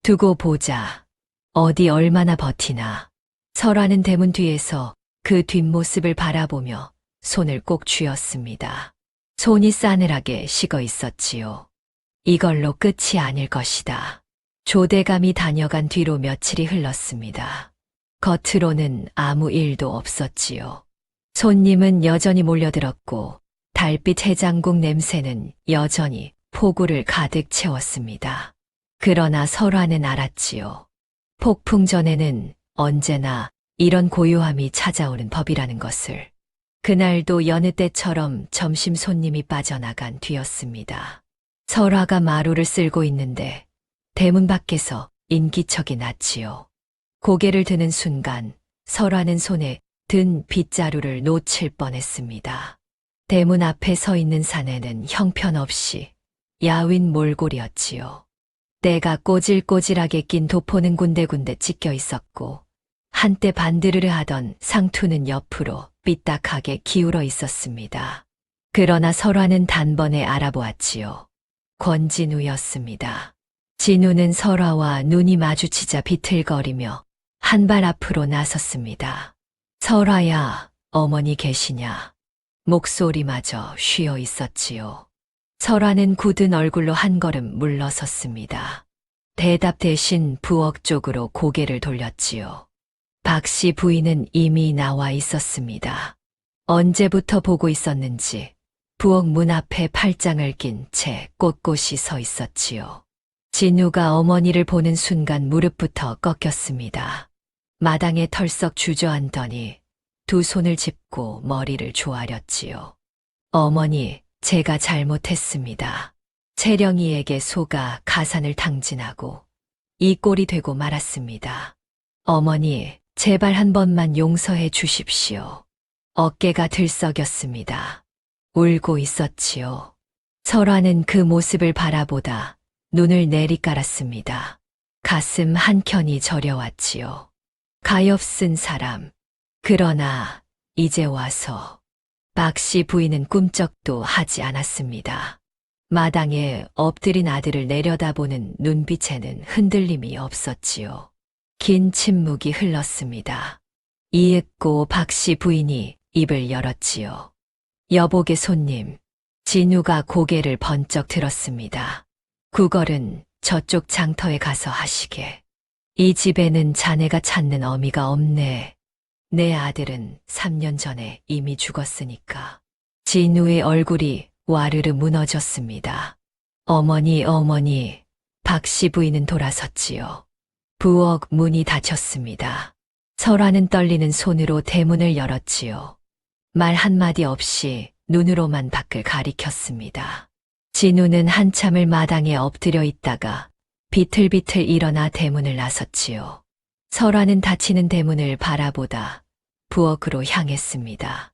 두고 보자. 어디 얼마나 버티나. 설화는 대문 뒤에서 그 뒷모습을 바라보며 손을 꼭 쥐었습니다. 손이 싸늘하게 식어 있었지요. 이걸로 끝이 아닐 것이다. 조대감이 다녀간 뒤로 며칠이 흘렀습니다. 겉으로는 아무 일도 없었지요. 손님은 여전히 몰려들었고 달빛 해장국 냄새는 여전히 포구를 가득 채웠습니다. 그러나 설화는 알았지요. 폭풍 전에는 언제나 이런 고요함이 찾아오는 법이라는 것을. 그날도 여느 때처럼 점심 손님이 빠져나간 뒤였습니다. 설화가 마루를 쓸고 있는데 대문 밖에서 인기척이 났지요. 고개를 드는 순간 설화는 손에 든 빗자루를 놓칠 뻔했습니다. 대문 앞에 서 있는 사내는 형편없이 야윈 몰골이었지요. 때가 꼬질꼬질하게 낀 도포는 군데군데 찢겨 있었고 한때 반드르르 하던 상투는 옆으로 삐딱하게 기울어 있었습니다. 그러나 설화는 단번에 알아보았지요. 권진우였습니다. 진우는 설화와 눈이 마주치자 비틀거리며 한 발 앞으로 나섰습니다. 설화야, 어머니 계시냐? 목소리마저 쉬어 있었지요. 설화는 굳은 얼굴로 한 걸음 물러섰습니다. 대답 대신 부엌 쪽으로 고개를 돌렸지요. 박씨 부인은 이미 나와 있었습니다. 언제부터 보고 있었는지 부엌 문 앞에 팔짱을 낀 채 꼿꼿이 서 있었지요. 진우가 어머니를 보는 순간 무릎부터 꺾였습니다. 마당에 털썩 주저앉더니 두 손을 짚고 머리를 조아렸지요. 어머니, 제가 잘못했습니다. 채령이에게 속아 가산을 탕진하고 이 꼴이 되고 말았습니다. 어머니, 제발 한 번만 용서해 주십시오. 어깨가 들썩였습니다. 울고 있었지요. 설화는 그 모습을 바라보다 눈을 내리깔았습니다. 가슴 한켠이 저려왔지요. 가엾은 사람. 그러나 이제 와서 박씨 부인은 꿈쩍도 하지 않았습니다. 마당에 엎드린 아들을 내려다보는 눈빛에는 흔들림이 없었지요. 긴 침묵이 흘렀습니다. 이윽고 박씨 부인이 입을 열었지요. 여복의 손님, 진우가 고개를 번쩍 들었습니다. 구걸은 저쪽 장터에 가서 하시게. 이 집에는 자네가 찾는 어미가 없네. 내 아들은 3년 전에 이미 죽었으니까. 진우의 얼굴이 와르르 무너졌습니다. 어머니, 어머니. 박씨 부인은 돌아섰지요. 부엌 문이 닫혔습니다. 설화는 떨리는 손으로 대문을 열었지요. 말 한마디 없이 눈으로만 밖을 가리켰습니다. 진우는 한참을 마당에 엎드려 있다가 비틀비틀 일어나 대문을 나섰지요. 설화는 닫히는 대문을 바라보다 부엌으로 향했습니다.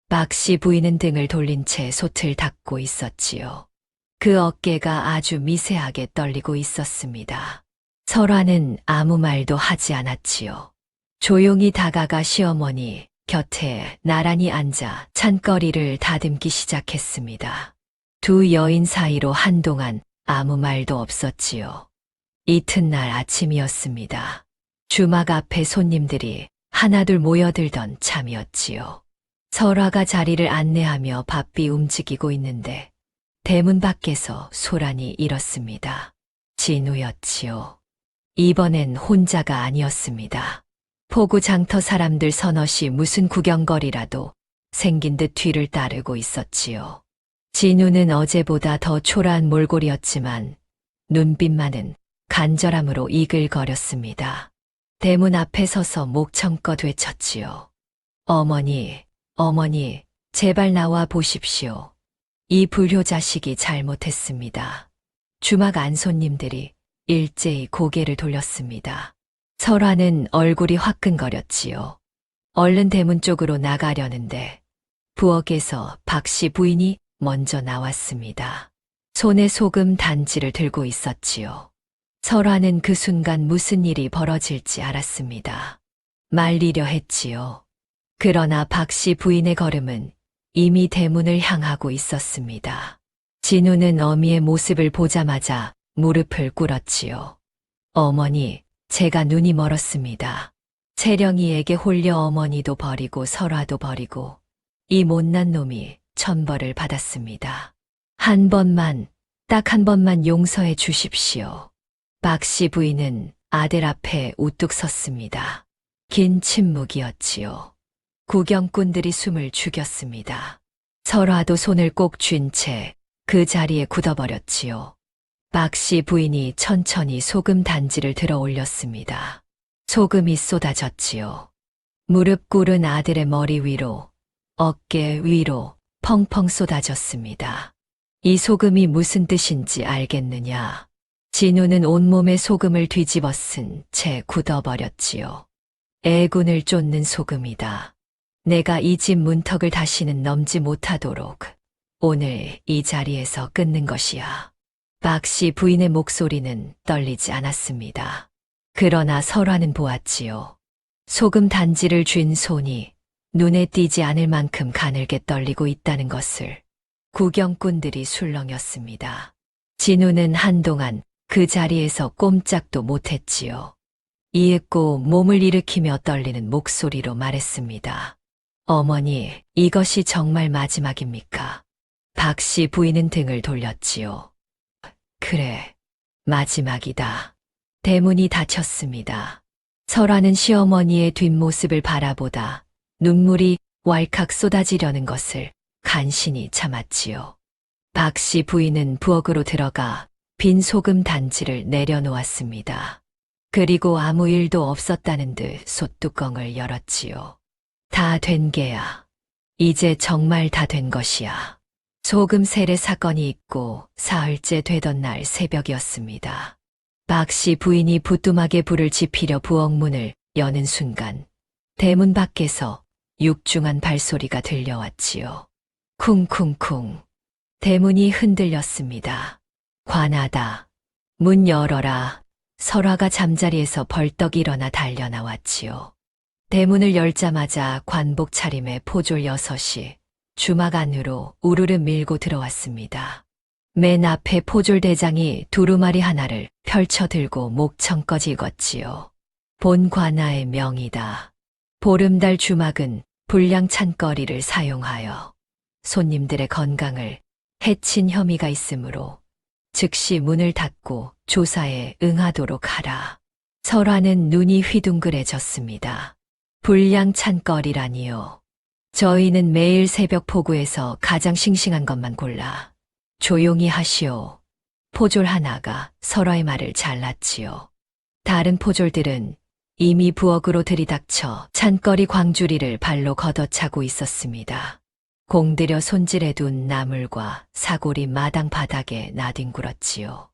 박씨 부인은 등을 돌린 채 솥을 닦고 있었지요. 그 어깨가 아주 미세하게 떨리고 있었습니다. 설화는 아무 말도 하지 않았지요. 조용히 다가가 시어머니 곁에 나란히 앉아 찬거리를 다듬기 시작했습니다. 두 여인 사이로 한동안 아무 말도 없었지요. 이튿날 아침이었습니다. 주막 앞에 손님들이 하나둘 모여들던 참이었지요. 설화가 자리를 안내하며 바삐 움직이고 있는데 대문 밖에서 소란이 일었습니다. 진우였지요. 이번엔 혼자가 아니었습니다. 포구 장터 사람들 서너시 무슨 구경거리라도 생긴 듯 뒤를 따르고 있었지요. 진우는 어제보다 더 초라한 몰골이었지만 눈빛만은 간절함으로 이글거렸습니다. 대문 앞에 서서 목청껏 외쳤지요. 어머니, 어머니, 제발 나와 보십시오. 이 불효자식이 잘못했습니다. 주막 안 손님들이 일제히 고개를 돌렸습니다. 설화는 얼굴이 화끈거렸지요. 얼른 대문 쪽으로 나가려는데 부엌에서 박씨 부인이 먼저 나왔습니다. 손에 소금 단지를 들고 있었지요. 설화는 그 순간 무슨 일이 벌어질지 알았습니다. 말리려 했지요. 그러나 박씨 부인의 걸음은 이미 대문을 향하고 있었습니다. 진우는 어미의 모습을 보자마자 무릎을 꿇었지요. 어머니, 제가 눈이 멀었습니다. 채령이에게 홀려 어머니도 버리고 설화도 버리고 이 못난 놈이 천벌을 받았습니다. 한 번만, 딱 한 번만 용서해 주십시오. 박씨 부인은 아들 앞에 우뚝 섰습니다. 긴 침묵이었지요. 구경꾼들이 숨을 죽였습니다. 설화도 손을 꼭 쥔 채 그 자리에 굳어버렸지요. 박씨 부인이 천천히 소금 단지를 들어 올렸습니다. 소금이 쏟아졌지요. 무릎 꿇은 아들의 머리 위로, 어깨 위로 펑펑 쏟아졌습니다. 이 소금이 무슨 뜻인지 알겠느냐. 진우는 온몸에 소금을 뒤집어 쓴 채 굳어버렸지요. 애군을 쫓는 소금이다. 내가 이 집 문턱을 다시는 넘지 못하도록 오늘 이 자리에서 끊는 것이야. 박씨 부인의 목소리는 떨리지 않았습니다. 그러나 설화는 보았지요. 소금 단지를 쥔 손이 눈에 띄지 않을 만큼 가늘게 떨리고 있다는 것을. 구경꾼들이 술렁였습니다. 진우는 한동안 그 자리에서 꼼짝도 못했지요. 이윽고 몸을 일으키며 떨리는 목소리로 말했습니다. 어머니, 이것이 정말 마지막입니까? 박씨 부인은 등을 돌렸지요. 그래, 마지막이다. 대문이 닫혔습니다. 설화는 시어머니의 뒷모습을 바라보다 눈물이 왈칵 쏟아지려는 것을 간신히 참았지요. 박씨 부인은 부엌으로 들어가 빈 소금 단지를 내려놓았습니다. 그리고 아무 일도 없었다는 듯 솥뚜껑을 열었지요. 다 된 게야. 이제 정말 다 된 것이야. 소금 세례 사건이 있고 사흘째 되던 날 새벽이었습니다. 박씨 부인이 부뚜막에 불을 지피려 부엌 문을 여는 순간 대문 밖에서 육중한 발소리가 들려왔지요. 쿵쿵쿵. 대문이 흔들렸습니다. 관하다. 문 열어라. 설화가 잠자리에서 벌떡 일어나 달려나왔지요. 대문을 열자마자 관복 차림의 포졸 6이 주막 안으로 우르르 밀고 들어왔습니다. 맨 앞에 포졸 대장이 두루마리 하나를 펼쳐 들고 목청껏 읽었지요. 본 관아의 명이다. 보름달 주막은 불량 찬거리를 사용하여 손님들의 건강을 해친 혐의가 있으므로 즉시 문을 닫고 조사에 응하도록 하라. 설화는 눈이 휘둥그레졌습니다. 불량 찬거리라니요. 저희는 매일 새벽 포구에서 가장 싱싱한 것만 골라 조용히 하시오. 포졸 하나가 설화의 말을 잘랐지요. 다른 포졸들은 이미 부엌으로 들이닥쳐 찬거리 광주리를 발로 걷어차고 있었습니다. 공들여 손질해둔 나물과 사골이 마당 바닥에 나뒹굴었지요.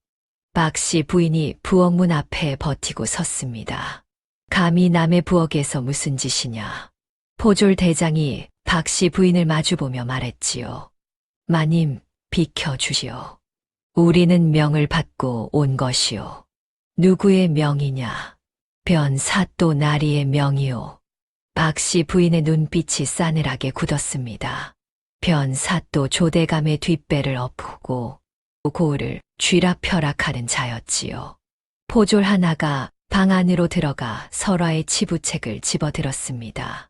박씨 부인이 부엌문 앞에 버티고 섰습니다. 감히 남의 부엌에서 무슨 짓이냐. 포졸 대장이 박씨 부인을 마주보며 말했지요. 마님, 비켜주시오. 우리는 명을 받고 온 것이오. 누구의 명이냐? 변사또 나리의 명이오. 박씨 부인의 눈빛이 싸늘하게 굳었습니다. 변사또 조대감의 뒷배를 엎고 고을을 쥐락펴락하는 자였지요. 포졸 하나가 방 안으로 들어가 설화의 치부책을 집어들었습니다.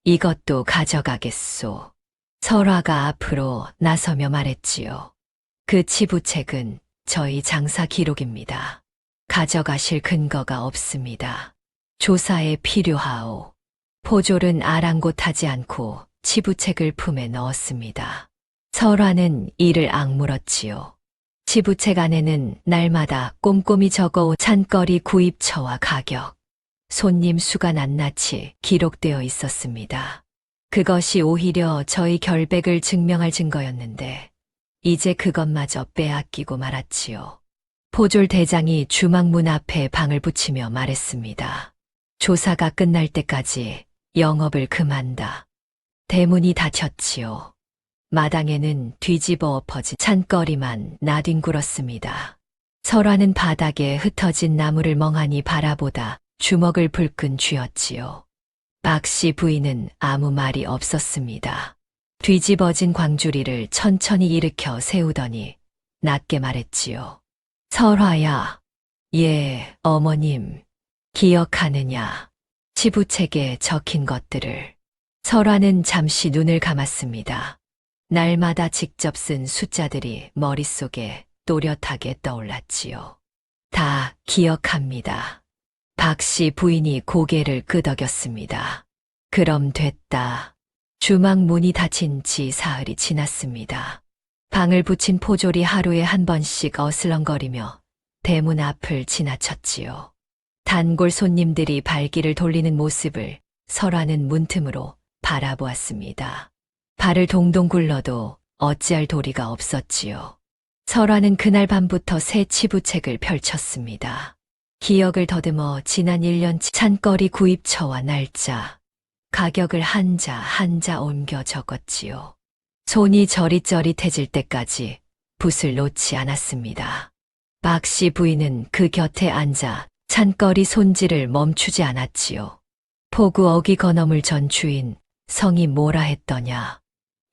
이것도 가져가겠소. 설화가 앞으로 나서며 말했지요. 그 치부책은 저희 장사 기록입니다. 가져가실 근거가 없습니다. 조사에 필요하오. 포졸은 아랑곳하지 않고 치부책을 품에 넣었습니다. 설화는 이를 악물었지요. 치부책 안에는 날마다 꼼꼼히 적어온 찬거리 구입처와 가격, 손님 수가 낱낱이 기록되어 있었습니다. 그것이 오히려 저희 결백을 증명할 증거였는데 이제 그것마저 빼앗기고 말았지요. 포졸 대장이 주막문 앞에 방을 붙이며 말했습니다. 조사가 끝날 때까지 영업을 금한다. 대문이 닫혔지요. 마당에는 뒤집어 엎어진 찬거리만 나뒹굴었습니다. 설화는 바닥에 흩어진 나무를 멍하니 바라보다 주먹을 불끈 쥐었지요. 박씨 부인은 아무 말이 없었습니다. 뒤집어진 광주리를 천천히 일으켜 세우더니 낮게 말했지요. 설화야, 예, 어머님, 기억하느냐? 치부책에 적힌 것들을. 설화는 잠시 눈을 감았습니다. 날마다 직접 쓴 숫자들이 머릿속에 또렷하게 떠올랐지요. 다 기억합니다. 박씨 부인이 고개를 끄덕였습니다. 그럼 됐다. 주막 문이 닫힌 지 사흘이 지났습니다. 방을 붙인 포졸이 하루에 한 번씩 어슬렁거리며 대문 앞을 지나쳤지요. 단골 손님들이 발길을 돌리는 모습을 설화는 문틈으로 바라보았습니다. 발을 동동 굴러도 어찌할 도리가 없었지요. 설화는 그날 밤부터 새 치부책을 펼쳤습니다. 기억을 더듬어 지난 1년치 찬거리 구입처와 날짜, 가격을 한자 한자 옮겨 적었지요. 손이 저릿저릿해질 때까지 붓을 놓지 않았습니다. 박씨 부인은 그 곁에 앉아 찬거리 손질을 멈추지 않았지요. 포구 어기 건어물 전 주인, 성이 뭐라 했더냐?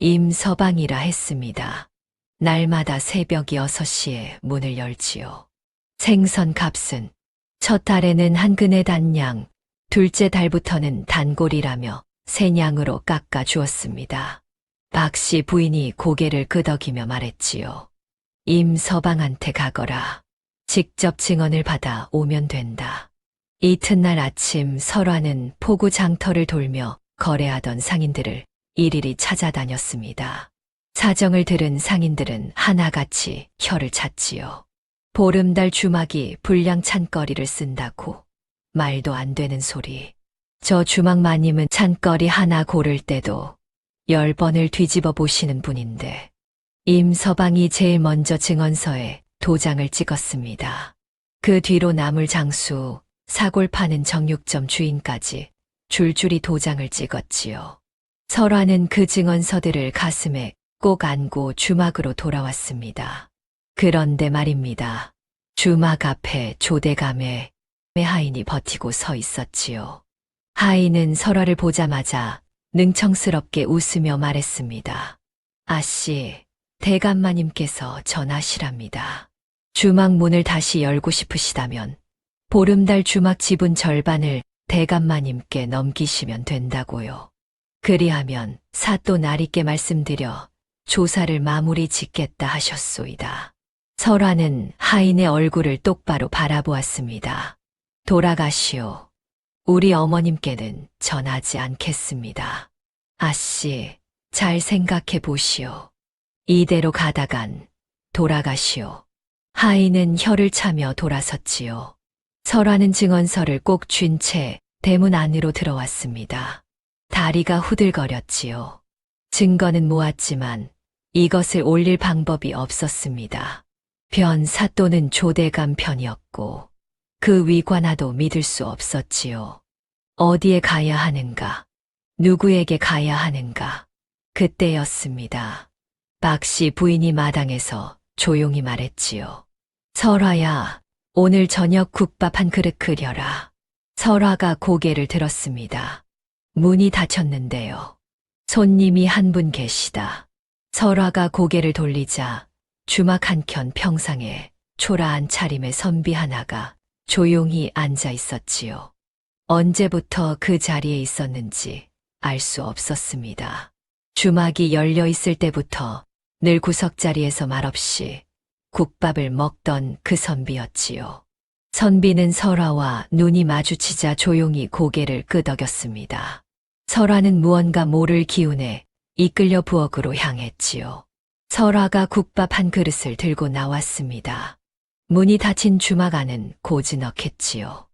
임서방이라 했습니다. 날마다 새벽 6시에 문을 열지요. 생선 값은 첫 달에는 한 근의 단양, 둘째 달부터는 단골이라며 새냥으로 깎아 주었습니다. 박씨 부인이 고개를 끄덕이며 말했지요. 임서방한테 가거라. 직접 증언을 받아 오면 된다. 이튿날 아침 설화는 포구 장터를 돌며 거래하던 상인들을 일일이 찾아다녔습니다. 사정을 들은 상인들은 하나같이 혀를 찼지요. 보름달 주막이 불량 찬거리를 쓴다고. 말도 안 되는 소리. 저 주막 마님은 찬거리 하나 고를 때도 10번을 뒤집어 보시는 분인데 임서방이 제일 먼저 증언서에 도장을 찍었습니다. 그 뒤로 나물 장수, 사골 파는 정육점 주인까지 줄줄이 도장을 찍었지요. 설화는 그 증언서들을 가슴에 꼭 안고 주막으로 돌아왔습니다. 그런데 말입니다. 주막 앞에 조대감의 하인이 버티고 서 있었지요. 하인은 설화를 보자마자 능청스럽게 웃으며 말했습니다. 아씨, 대감마님께서 전하시랍니다. 주막 문을 다시 열고 싶으시다면 보름달 주막 지분 절반을 대감마님께 넘기시면 된다고요. 그리하면 사또 나리께 말씀드려 조사를 마무리 짓겠다 하셨소이다. 설화는 하인의 얼굴을 똑바로 바라보았습니다. 돌아가시오. 우리 어머님께는 전하지 않겠습니다. 아씨, 잘 생각해 보시오. 이대로 가다간 돌아가시오. 하인은 혀를 차며 돌아섰지요. 설화는 증언서를 꼭 쥔 채 대문 안으로 들어왔습니다. 다리가 후들거렸지요. 증거는 모았지만 이것을 올릴 방법이 없었습니다. 변사또는 조대감 편이었고 그 위관아도 믿을 수 없었지요. 어디에 가야 하는가? 누구에게 가야 하는가? 그때였습니다. 박씨 부인이 마당에서 조용히 말했지요. 설화야, 오늘 저녁 국밥 한 그릇 끓여라. 설화가 고개를 들었습니다. 문이 닫혔는데요. 손님이 한 분 계시다. 설화가 고개를 돌리자 주막 한켠 평상에 초라한 차림의 선비 하나가 조용히 앉아 있었지요. 언제부터 그 자리에 있었는지 알 수 없었습니다. 주막이 열려 있을 때부터 늘 구석자리에서 말없이 국밥을 먹던 그 선비였지요. 선비는 설화와 눈이 마주치자 조용히 고개를 끄덕였습니다. 설화는 무언가 모를 기운에 이끌려 부엌으로 향했지요. 설화가 국밥 한 그릇을 들고 나왔습니다. 문이 닫힌 주막 안은 고즈넉했지요.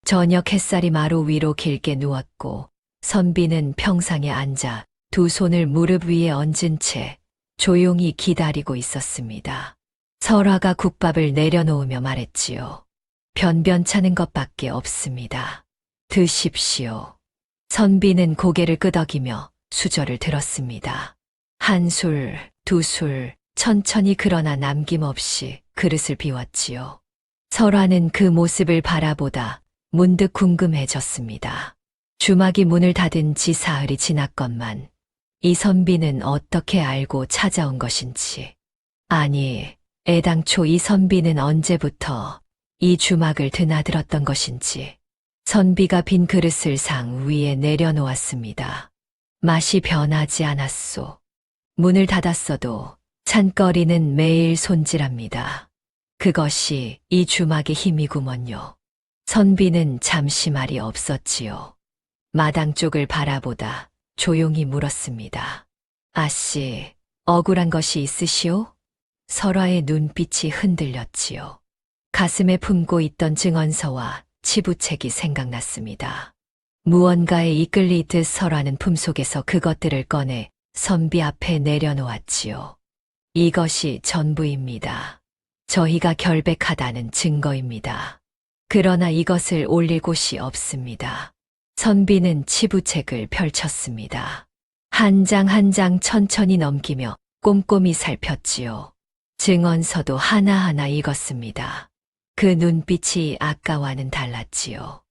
저녁 햇살이 마루 위로 길게 누웠고 선비는 평상에 앉아 두 손을 무릎 위에 얹은 채 조용히 기다리고 있었습니다. 설화가 국밥을 내려놓으며 말했지요. 변변찮은 것밖에 없습니다. 드십시오. 선비는 고개를 끄덕이며 수저를 들었습니다. 한 술, 두 술, 천천히 그러나 남김없이 그릇을 비웠지요. 설화는 그 모습을 바라보다 문득 궁금해졌습니다. 주막이 문을 닫은 지 사흘이 지났건만 이 선비는 어떻게 알고 찾아온 것인지. 아니, 애당초 이 선비는 언제부터 이 주막을 드나들었던 것인지. 선비가 빈 그릇을 상 위에 내려놓았습니다. 맛이 변하지 않았소. 문을 닫았어도 찬거리는 매일 손질합니다. 그것이 이 주막의 힘이구먼요. 선비는 잠시 말이 없었지요. 마당 쪽을 바라보다 조용히 물었습니다. 아씨, 억울한 것이 있으시오? 설화의 눈빛이 흔들렸지요. 가슴에 품고 있던 증언서와 치부책이 생각났습니다. 무언가에 이끌리듯 설화는 품속에서 그것들을 꺼내 선비 앞에 내려놓았지요. 이것이 전부입니다. 저희가 결백하다는 증거입니다. 그러나 이것을 올릴 곳이 없습니다. 선비는 치부책을 펼쳤습니다. 한 장 한 장 천천히 넘기며 꼼꼼히 살폈지요. 증언서도 하나하나 읽었습니다. 그 눈빛이 아까와는 달랐지요.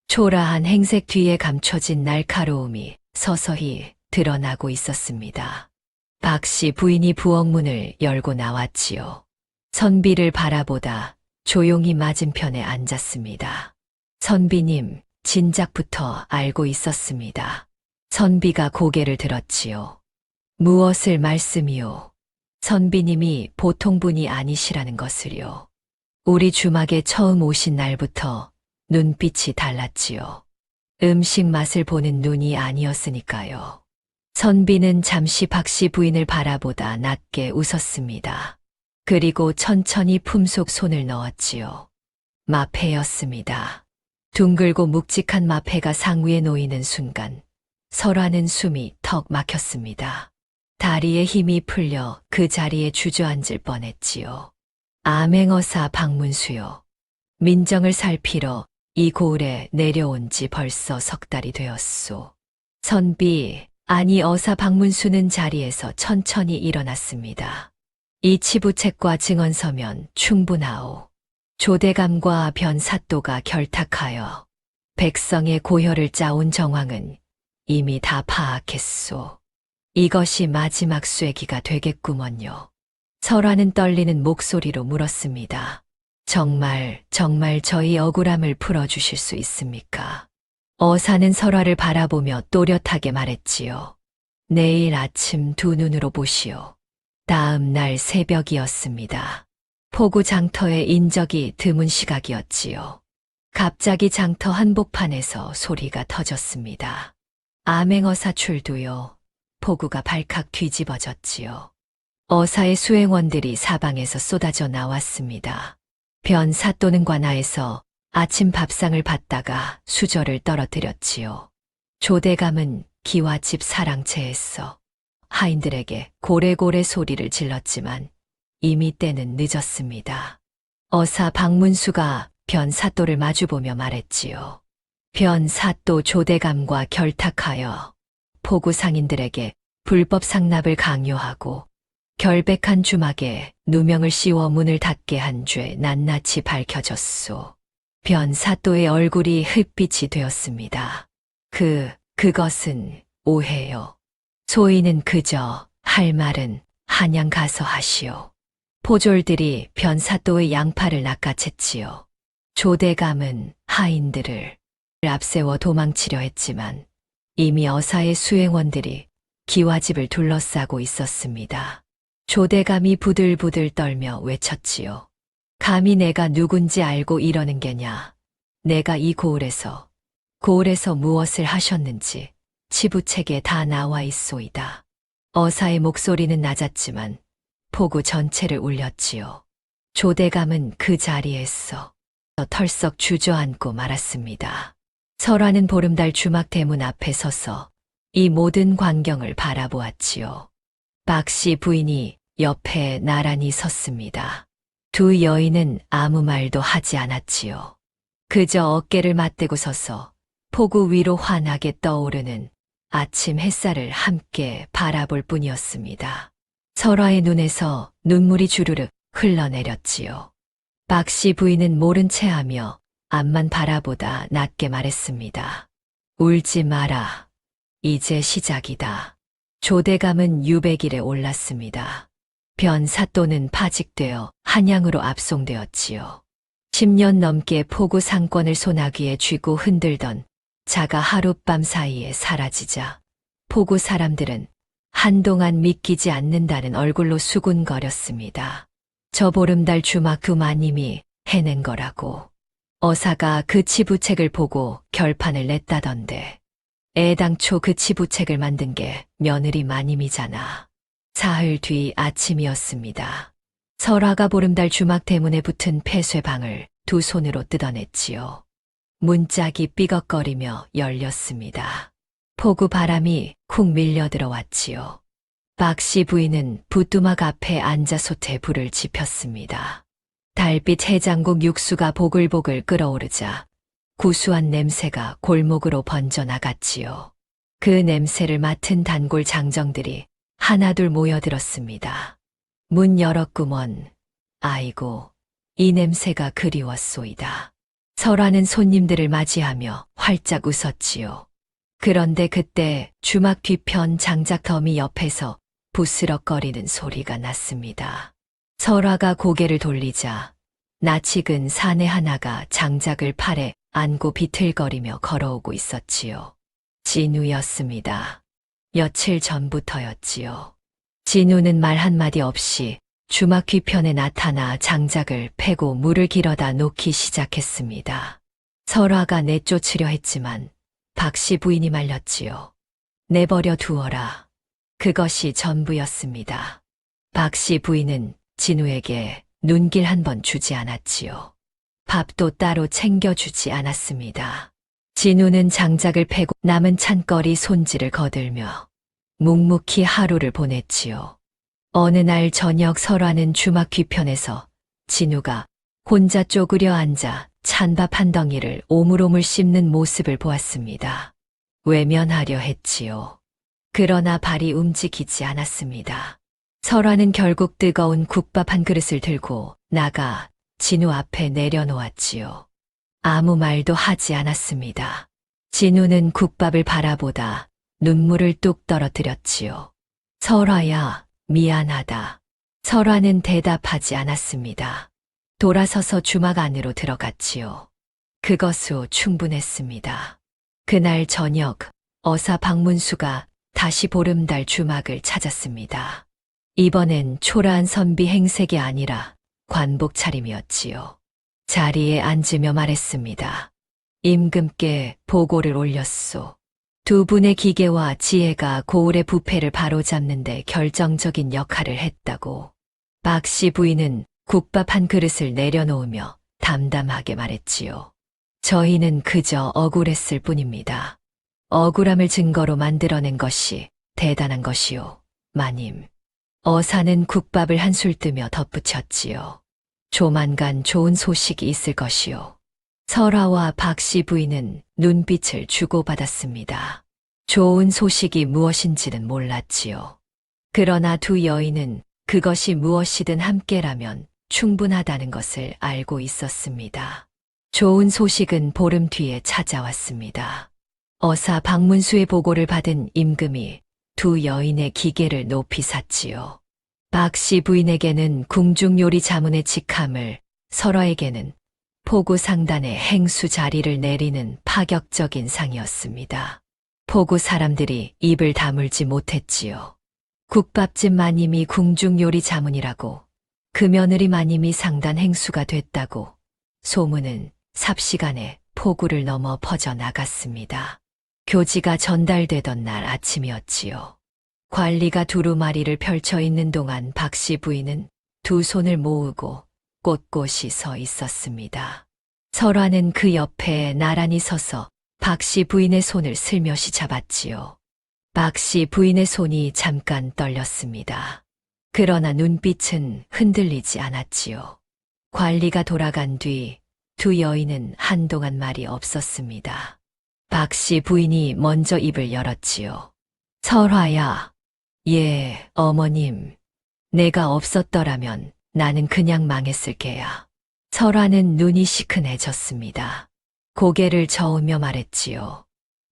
초라한 행색 뒤에 감춰진 날카로움이 서서히 드러나고 있었습니다. 박씨 부인이 부엌문을 열고 나왔지요. 선비를 바라보다 조용히 맞은편에 앉았습니다. 선비님, 진작부터 알고 있었습니다. 선비가 고개를 들었지요. 무엇을 말씀이요? 선비님이 보통 분이 아니시라는 것을요. 우리 주막에 처음 오신 날부터 눈빛이 달랐지요. 음식 맛을 보는 눈이 아니었으니까요. 선비는 잠시 박씨 부인을 바라보다 낮게 웃었습니다. 그리고 천천히 품속 손을 넣었지요. 마패였습니다. 둥글고 묵직한 마패가 상위에 놓이는 순간 설화는 숨이 턱 막혔습니다. 다리에 힘이 풀려 그 자리에 주저앉을 뻔했지요. 암행어사 박문수요. 민정을 살피러 이 고을에 내려온 지 벌써 석 달이 되었소. 선비, 아니 어사 박문수는 자리에서 천천히 일어났습니다. 이 치부책과 증언서면 충분하오. 조대감과 변사또가 결탁하여 백성의 고혈을 짜온 정황은 이미 다 파악했소. 이것이 마지막 쐐기가 되겠구먼요. 설화는 떨리는 목소리로 물었습니다. 정말 저희 억울함을 풀어주실 수 있습니까? 어사는 설화를 바라보며 또렷하게 말했지요. 내일 아침 두 눈으로 보시오. 다음 날 새벽이었습니다. 포구 장터의 인적이 드문 시각이었지요. 갑자기 장터 한복판에서 소리가 터졌습니다. 암행어사 출두요. 포구가 발칵 뒤집어졌지요. 어사의 수행원들이 사방에서 쏟아져 나왔습니다. 변사또는 관아에서 아침 밥상을 받다가 수저를 떨어뜨렸지요. 조대감은 기와 집 사랑채에서 하인들에게 고래고래 소리를 질렀지만 이미 때는 늦었습니다. 어사 박문수가 변사또를 마주보며 말했지요. 변사또 조대감과 결탁하여 포구 상인들에게 불법 상납을 강요하고 결백한 주막에 누명을 씌워 문을 닫게 한 죄 낱낱이 밝혀졌소. 변사또의 얼굴이 흙빛이 되었습니다. 그것은 오해요. 소인은 그저 할 말은 한양 가서 하시오. 포졸들이 변사또의 양팔을 낚아챘지요. 조대감은 하인들을 앞세워 도망치려 했지만 이미 어사의 수행원들이 기와집을 둘러싸고 있었습니다. 조대감이 부들부들 떨며 외쳤지요. 감히 내가 누군지 알고 이러는 게냐. 내가 이 고을에서 무엇을 하셨는지 치부책에 다 나와 있소이다. 어사의 목소리는 낮았지만 포구 전체를 울렸지요. 조대감은 그 자리에서 털썩 주저앉고 말았습니다. 설화는 보름달 주막 대문 앞에 서서 이 모든 광경을 바라보았지요. 박씨 부인이 옆에 나란히 섰습니다. 두 여인은 아무 말도 하지 않았지요. 그저 어깨를 맞대고 서서 포구 위로 환하게 떠오르는 아침 햇살을 함께 바라볼 뿐이었습니다. 설화의 눈에서 눈물이 주르륵 흘러내렸지요. 박씨 부인은 모른 체하며 앞만 바라보다 낮게 말했습니다. 울지 마라. 이제 시작이다. 조대감은 유백일에 올랐습니다. 변사또는 파직되어 한양으로 압송되었지요. 10년 넘게 포구 상권을 소나기에 쥐고 흔들던 자가 하룻밤 사이에 사라지자 포구 사람들은 한동안 믿기지 않는다는 얼굴로 수군거렸습니다. 저 보름달 주막 그 마님이 해낸 거라고. 어사가 그 치부책을 보고 결판을 냈다던데. 애당초 그 치부책을 만든 게 며느리 마님이잖아. 사흘 뒤 아침이었습니다. 설화가 보름달 주막 대문에 붙은 폐쇄방을 두 손으로 뜯어냈지요. 문짝이 삐걱거리며 열렸습니다. 포구 바람이 쿵 밀려 들어왔지요. 박씨 부인은 부뚜막 앞에 앉아 솥에 불을 지폈습니다. 달빛 해장국 육수가 보글보글 끓어오르자 구수한 냄새가 골목으로 번져나갔지요. 그 냄새를 맡은 단골 장정들이 하나둘 모여들었습니다. 문 열었구먼. 아이고, 이 냄새가 그리웠소이다. 설화는 손님들을 맞이하며 활짝 웃었지요. 그런데 그때 주막 뒤편 장작 더미 옆에서 부스럭거리는 소리가 났습니다. 설화가 고개를 돌리자 낯익은 사내 하나가 장작을 팔에 안고 비틀거리며 걸어오고 있었지요. 진우였습니다. 며칠 전부터였지요. 진우는 말 한마디 없이 주막 뒤편에 나타나 장작을 패고 물을 길어다 놓기 시작했습니다. 설화가 내쫓으려 했지만 박씨 부인이 말렸지요. 내버려 두어라. 그것이 전부였습니다. 박씨 부인은 진우에게 눈길 한 번 주지 않았지요. 밥도 따로 챙겨주지 않았습니다. 진우는 장작을 패고 남은 찬거리 손질을 거들며 묵묵히 하루를 보냈지요. 어느 날 저녁 설화는 주막 뒤편에서 진우가 혼자 쪼그려 앉아 찬밥 한 덩이를 오물오물 씹는 모습을 보았습니다. 외면하려 했지요. 그러나 발이 움직이지 않았습니다. 설화는 결국 뜨거운 국밥 한 그릇을 들고 나가 진우 앞에 내려놓았지요. 아무 말도 하지 않았습니다. 진우는 국밥을 바라보다 눈물을 뚝 떨어뜨렸지요. 설화야, 미안하다. 설화는 대답하지 않았습니다. 돌아서서 주막 안으로 들어갔지요. 그것으로 충분했습니다. 그날 저녁 어사 박문수가 다시 보름달 주막을 찾았습니다. 이번엔 초라한 선비 행색이 아니라 관복 차림이었지요. 자리에 앉으며 말했습니다. 임금께 보고를 올렸소. 두 분의 기계와 지혜가 고을의 부패를 바로잡는 데 결정적인 역할을 했다고. 박씨 부인은 국밥 한 그릇을 내려놓으며 담담하게 말했지요. 저희는 그저 억울했을 뿐입니다. 억울함을 증거로 만들어낸 것이 대단한 것이요, 마님. 어사는 국밥을 한술 뜨며 덧붙였지요. 조만간 좋은 소식이 있을 것이요. 설화와 박씨 부인은 눈빛을 주고받았습니다. 좋은 소식이 무엇인지는 몰랐지요. 그러나 두 여인은 그것이 무엇이든 함께라면 충분하다는 것을 알고 있었습니다. 좋은 소식은 보름 뒤에 찾아왔습니다. 어사 박문수의 보고를 받은 임금이 두 여인의 기계를 높이 샀지요. 박 씨 부인에게는 궁중요리 자문의 직함을, 설화에게는 포구 상단의 행수 자리를 내리는 파격적인 상이었습니다. 포구 사람들이 입을 다물지 못했지요. 국밥집 마님이 궁중요리 자문이라고, 그 며느리 마님이 상단 행수가 됐다고 소문은 삽시간에 포구를 넘어 퍼져나갔습니다. 교지가 전달되던 날 아침이었지요. 관리가 두루마리를 펼쳐 있는 동안 박 씨 부인은 두 손을 모으고 꼿꼿이 서 있었습니다. 설화는 그 옆에 나란히 서서 박 씨 부인의 손을 슬며시 잡았지요. 박 씨 부인의 손이 잠깐 떨렸습니다. 그러나 눈빛은 흔들리지 않았지요. 관리가 돌아간 뒤 두 여인은 한동안 말이 없었습니다. 박 씨 부인이 먼저 입을 열었지요. 설화야. 예, 어머님. 내가 없었더라면 나는 그냥 망했을 게야. 설화는 눈이 시큰해졌습니다. 고개를 저으며 말했지요.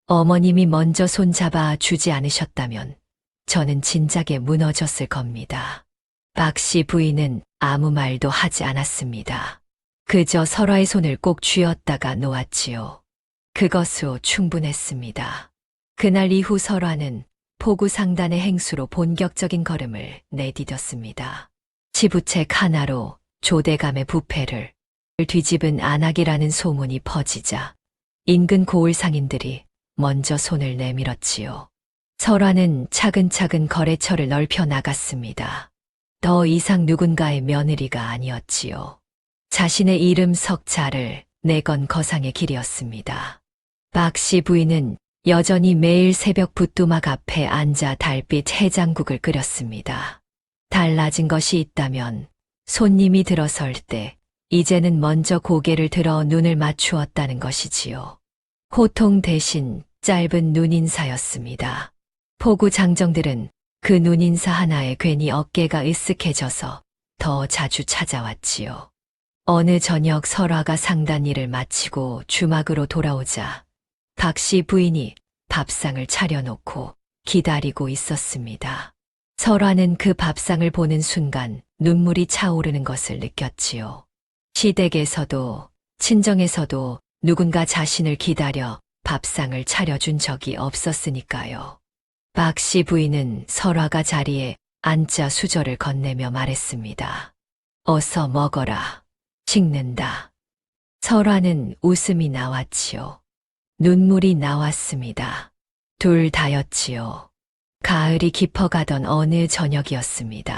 어머님이 먼저 손잡아 주지 않으셨다면 저는 진작에 무너졌을 겁니다. 박 씨 부인은 아무 말도 하지 않았습니다. 그저 설화의 손을 꼭 쥐었다가 놓았지요. 그것으로 충분했습니다. 그날 이후 설화는 포구 상단의 행수로 본격적인 걸음을 내디뎠습니다. 치부책 하나로 조대감의 부패를 뒤집은 안악이라는 소문이 퍼지자 인근 고을 상인들이 먼저 손을 내밀었지요. 설화는 차근차근 거래처를 넓혀 나갔습니다. 더 이상 누군가의 며느리가 아니었지요. 자신의 이름 석자를 내건 거상의 길이었습니다. 박 씨 부인은 여전히 매일 새벽 붓두막 앞에 앉아 달빛 해장국을 끓였습니다. 달라진 것이 있다면 손님이 들어설 때 이제는 먼저 고개를 들어 눈을 맞추었다는 것이지요. 호통 대신 짧은 눈인사였습니다. 포구 장정들은 그 눈인사 하나에 괜히 어깨가 으쓱해져서 더 자주 찾아왔지요. 어느 저녁 설화가 상단 일을 마치고 주막으로 돌아오자 박 씨 부인이 밥상을 차려놓고 기다리고 있었습니다. 설화는 그 밥상을 보는 순간 눈물이 차오르는 것을 느꼈지요. 시댁에서도 친정에서도 누군가 자신을 기다려 밥상을 차려준 적이 없었으니까요. 박 씨 부인은 설화가 자리에 앉자 수저를 건네며 말했습니다. 어서 먹어라. 식는다. 설화는 웃음이 나왔지요. 눈물이 나왔습니다. 둘 다였지요. 가을이 깊어가던 어느 저녁이었습니다.